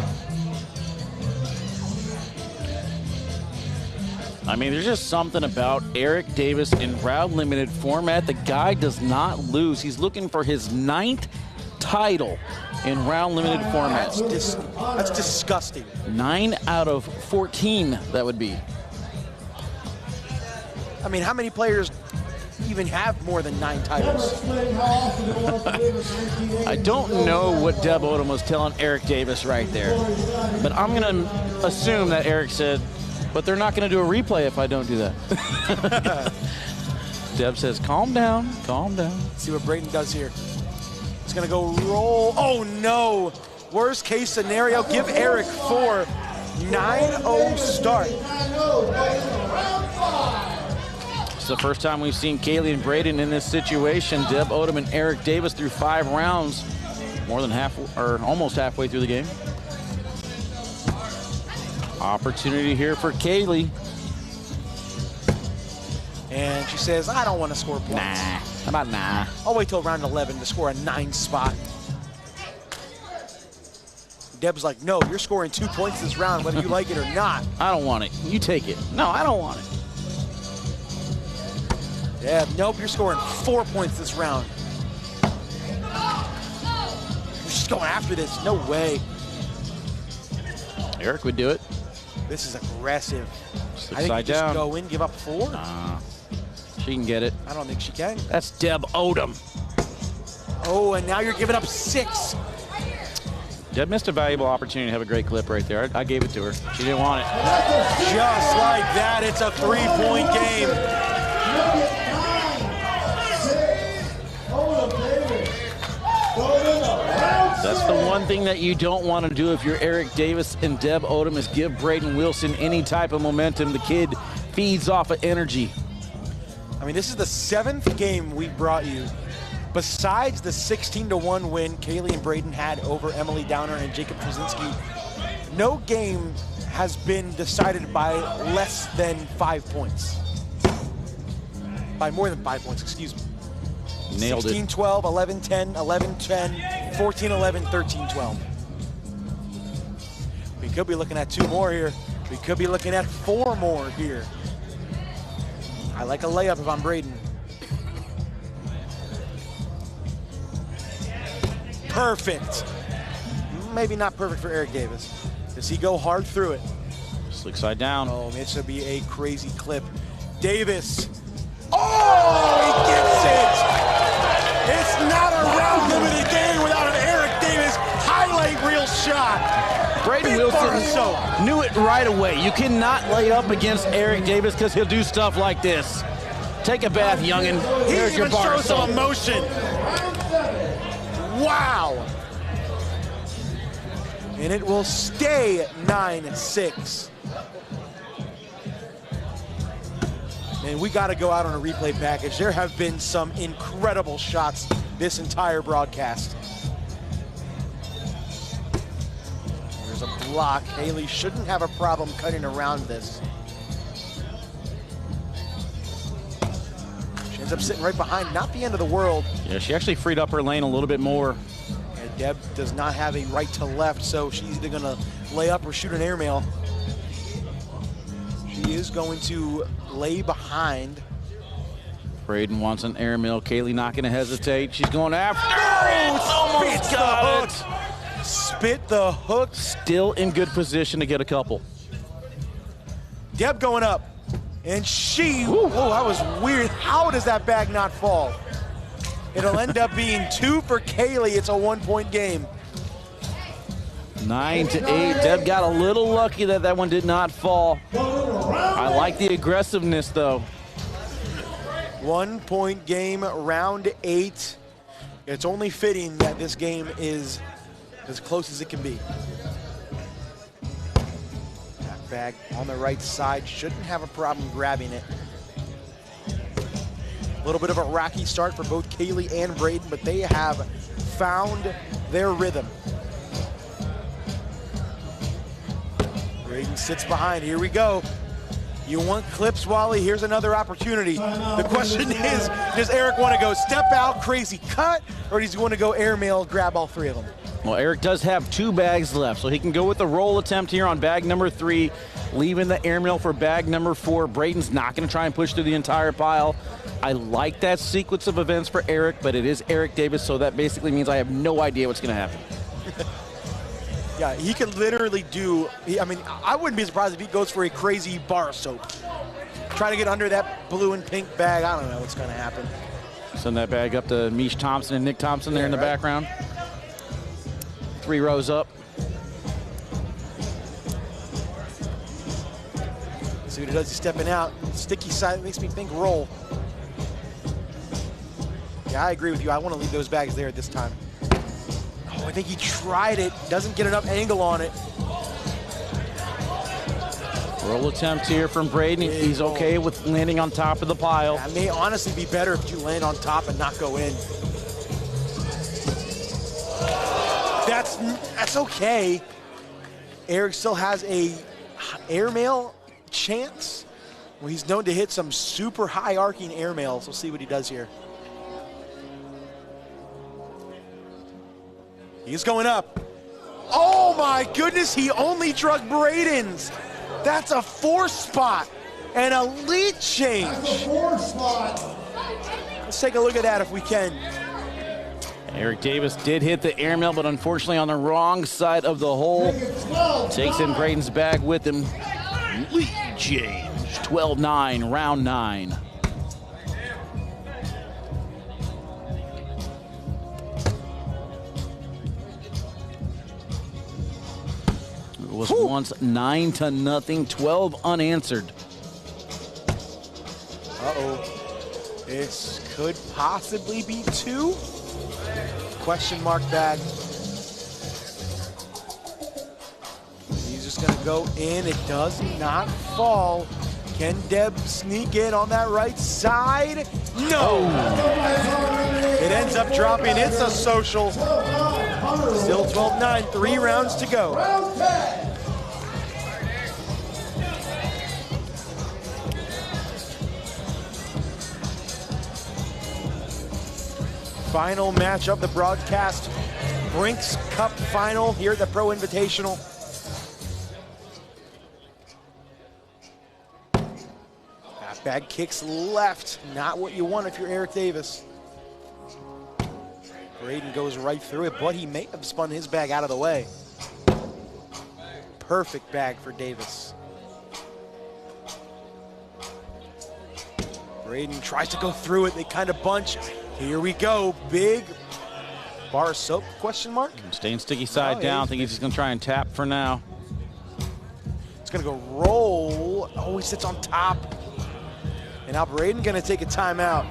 I mean, there's just something about Eric Davis in round limited format. The guy does not lose. He's looking for his 9th title in round limited format. That's disgusting. 9 out of 14, that would be. I mean, how many players even have more than 9 titles? I don't know what Deb Odom was telling Eric Davis right there, but I'm going to assume that Eric said, but they're not going to do a replay if I don't do that. Deb says, calm down, calm down. Let's see what Braden does here. It's going to go roll. Oh, no. Worst case scenario, give Eric 4. 9-0 start. It's the first time we've seen Kaylee and Braden in this situation. Deb Odom and Eric Davis through 5 rounds, more than half, or almost halfway through the game. Opportunity here for Kaylee. And she says, I don't want to score points. Nah. How about nah? I'll wait till round 11 to score a 9 spot. Deb's like, no, you're scoring 2 points this round, whether you like it or not. I don't want it. You take it. No, I don't want it. Deb, nope, you're scoring 4 points this round. She's going after this. No way. Eric would do it. This is aggressive. I think you down. just go in, give up 4. Nah, she can get it. I don't think she can. That's Deb Odom. Oh, and now you're giving up 6. Deb missed a valuable opportunity to have a great clip right there. I gave it to her. She didn't want it. Just like that, it's a 3-point game. That's the one thing that you don't want to do if you're Eric Davis and Deb Odom is give Braden Wilson any type of momentum. The kid feeds off of energy. I mean, this is the 7th game we brought you. Besides the 16-1 win Kaylee and Braden had over Emily Downer and Jacob Krasinski, no game has been decided by less than 5 points. By more than 5 points, excuse me. Nailed 16-12, 11-10, 11-10, 14-11, 13-12. We could be looking at 2 more here. We could be looking at 4 more here. I like a layup if I'm Braden. Perfect. Maybe not perfect for Eric Davis. Does he go hard through it? Slick side down. Oh, it should be a crazy clip. Davis. Oh, he gets it! It's not a round limited game without an Eric Davis highlight reel shot. Braden Wilson knew it right away. You cannot lay up against Eric Davis because he'll do stuff like this. Take a bath, youngin'. Here's your bar. He even shows some emotion. Wow. And it will stay 9-6. And we got to go out on a replay package. There have been some incredible shots this entire broadcast. There's a block. Haley shouldn't have a problem cutting around this. She ends up sitting right behind. Not the end of the world. Yeah, she actually freed up her lane a little bit more. And Deb does not have a right to left, so she's either going to lay up or shoot an airmail. She is going to lay behind. Braden wants an airmail. Kaylee not going to hesitate. She's going after. Oh, almost got it. Spit the hook. Still in good position to get a couple. Deb going up. And oh, that was weird. How does that bag not fall? It'll end up being 2 for Kaylee. It's a 1-point game. 9-8. Deb got a little lucky that that one did not fall. I like the aggressiveness, though. 1-point game, round 8. It's only fitting that this game is as close as it can be. That bag on the right side, shouldn't have a problem grabbing it. A little bit of a rocky start for both Kaylee and Braden, but they have found their rhythm. Braden sits behind. Here we go. You want clips, Wally? Here's another opportunity. The question is, does Eric want to go step out, crazy cut, or does he want to go airmail, grab all 3 of them? Well, Eric does have 2 bags left, so he can go with the roll attempt here on bag number 3, leaving the airmail for bag number 4. Braden's not going to try and push through the entire pile. I like that sequence of events for Eric, but it is Eric Davis, so that basically means I have no idea what's going to happen. Yeah, he could literally do, I mean, I wouldn't be surprised if he goes for a crazy bar soap. Try to get under that blue and pink bag. I don't know what's going to happen. Send that bag up to Mish Thompson and Nick Thompson there in the background. 3 rows up. See what he does. He's stepping out. Sticky side makes me think roll. Yeah, I agree with you. I want to leave those bags there at this time. Oh, I think he tried it. Doesn't get enough angle on it. Roll attempt here from Braden. He's okay with landing on top of the pile. That may honestly be better if you land on top and not go in. That's okay. Eric still has a airmail chance. Well, he's known to hit some super high arcing airmails. We'll see what he does here. He's going up. Oh my goodness, he only drug Braden's. That's a 4 spot and a lead change. That's a 4 spot. Let's take a look at that if we can. Eric Davis did hit the airmail, but unfortunately on the wrong side of the hole. Takes in Braden's bag with him. Lead change, 12-9, round 9. It was once 9-0, 12 unanswered. Uh-oh. This could possibly be 2. Question mark bag. He's just gonna go in. It does not fall. Can Deb sneak in on that right side? No! It ends up dropping. It's a social. Still 12-9, 3 rounds to go. Final match of the broadcast. Brinx Cup final here at the Pro Invitational. That bag kicks left. Not what you want if you're Eric Davis. Braden goes right through it, but he may have spun his bag out of the way. Perfect bag for Davis. Braden tries to go through it. They kind of bunch. Here we go. Big bar soap, question mark? Staying sticky side down. I think he's just going to try and tap for now. It's going to go roll. Oh, he sits on top. And now Braden going to take a timeout.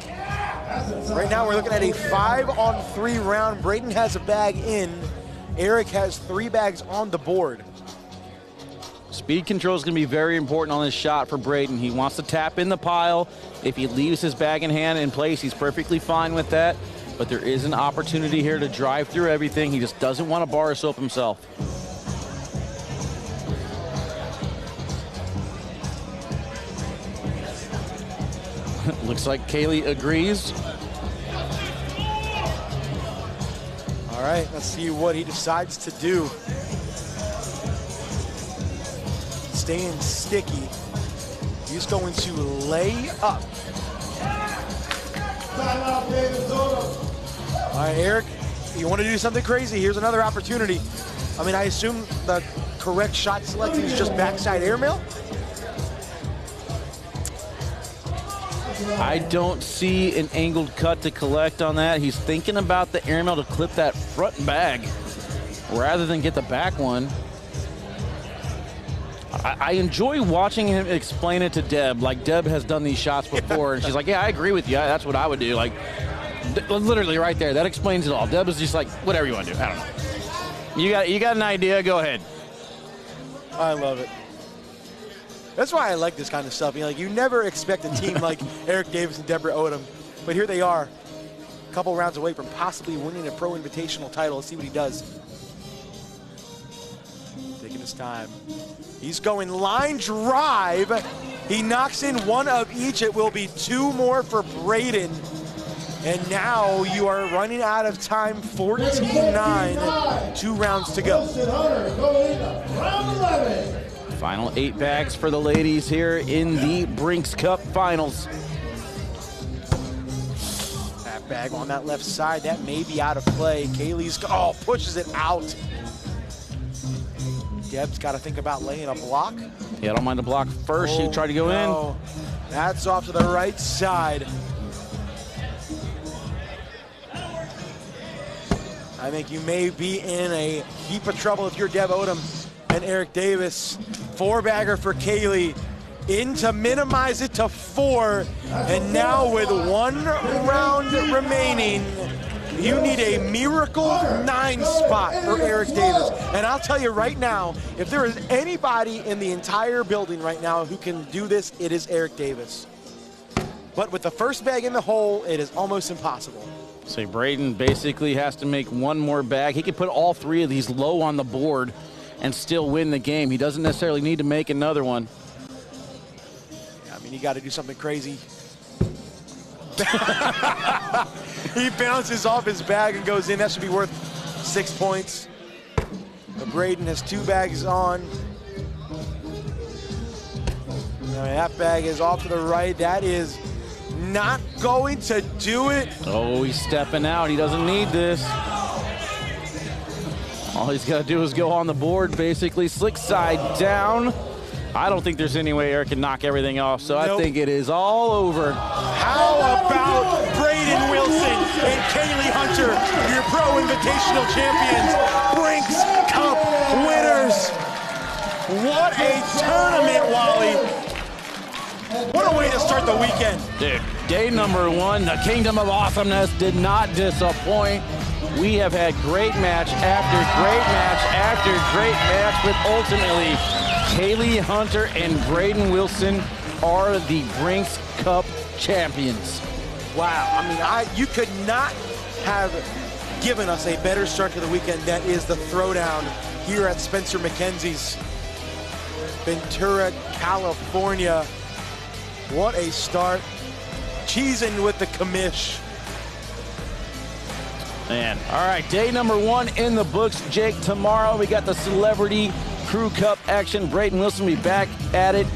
Right now we're looking at a 5-on-3 round. Braden has a bag in. Eric has 3 bags on the board. Speed control is going to be very important on this shot for Braden. He wants to tap in the pile. If he leaves his bag in hand in place, he's perfectly fine with that. But there is an opportunity here to drive through everything. He just doesn't want to bar soap himself. Looks like Kaylee agrees. All right, let's see what he decides to do. Staying sticky. He's going to lay up. All right, Eric, you want to do something crazy? Here's another opportunity. I mean, I assume the correct shot selection is just backside airmail? I don't see an angled cut to collect on that. He's thinking about the airmail to clip that front bag rather than get the back one. I enjoy watching him explain it to Deb. Like, Deb has done these shots before, and she's like, yeah, I agree with you. That's what I would do. Like, literally right there. That explains it all. Deb is just like, whatever you want to do. I don't know. You got an idea? Go ahead. I love it. That's why I like this kind of stuff. You never expect a team like Eric Davis and Deborah Odom, but here they are, a couple rounds away from possibly winning a pro invitational title. Let's see what he does. Taking his time. He's going line drive. He knocks in one of each. It will be 2 more for Braden. And now you are running out of time, 14-9, 2 rounds to go. Final 8 bags for the ladies here in the Brinx Cup Finals. That bag on that left side, that may be out of play. Kaylee's, pushes it out. Deb's got to think about laying a block. Yeah, I don't mind the block first. She tried to go in. That's off to the right side. I think you may be in a heap of trouble if you're Deb Odom and Eric Davis. 4-bagger for Kaylee. In to minimize it to 4. And now with 1 round remaining, you need a miracle 9 spot for Eric Davis. And I'll tell you right now, if there is anybody in the entire building right now who can do this, it is Eric Davis. But with the first bag in the hole, it is almost impossible. So Braden basically has to make 1 more bag. He could put all 3 of these low on the board and still win the game. He doesn't necessarily need to make another one. Yeah, I mean, you got to do something crazy. He bounces off his bag and goes in. That should be worth 6 points. But Braden has 2 bags on. That bag is off to the right. That is not going to do it. Oh, he's stepping out. He doesn't need this. All he's got to do is go on the board, basically. Slick side down. I don't think there's any way Eric can knock everything off, so I think it is all over. How about Braden Wilson and Kaylee Hunter, your Pro Invitational champions, Brinx Cup winners. What a tournament, Wally. What a way to start the weekend. Dude, day number 1, the Kingdom of Awesomeness did not disappoint. We have had great match after great match after great match, with ultimately Kaylee Hunter and Braden Wilson are the Brinx Cup champions. Wow, I mean, you could not have given us a better start to the weekend. That is the throwdown here at Spencer McKenzie's, Ventura, California. What a start. Cheesing with the commish. Man, all right, day number 1 in the books. Jake, tomorrow we got the Celebrity Crew Cup action. Braden Wilson will be back at it.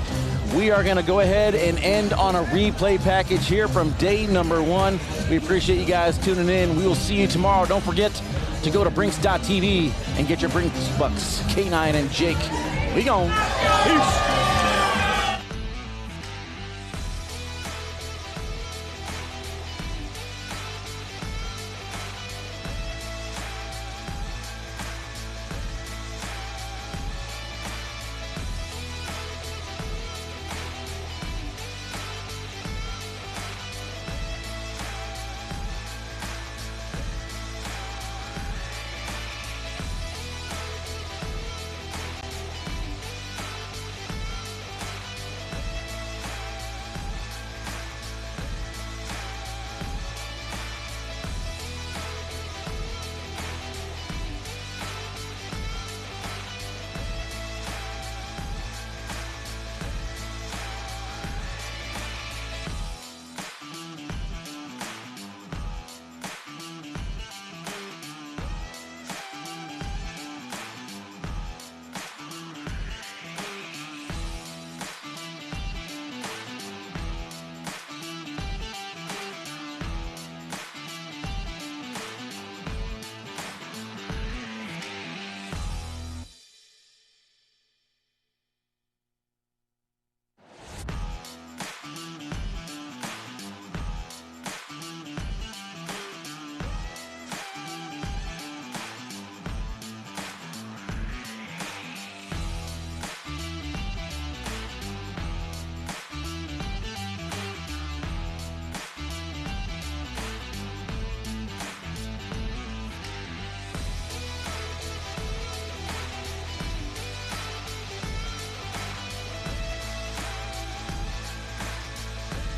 We are going to go ahead and end on a replay package here from day number 1. We appreciate you guys tuning in. We will see you tomorrow. Don't forget to go to Brinx.tv and get your Brinx Bucks. K9 and Jake. We gone. Peace.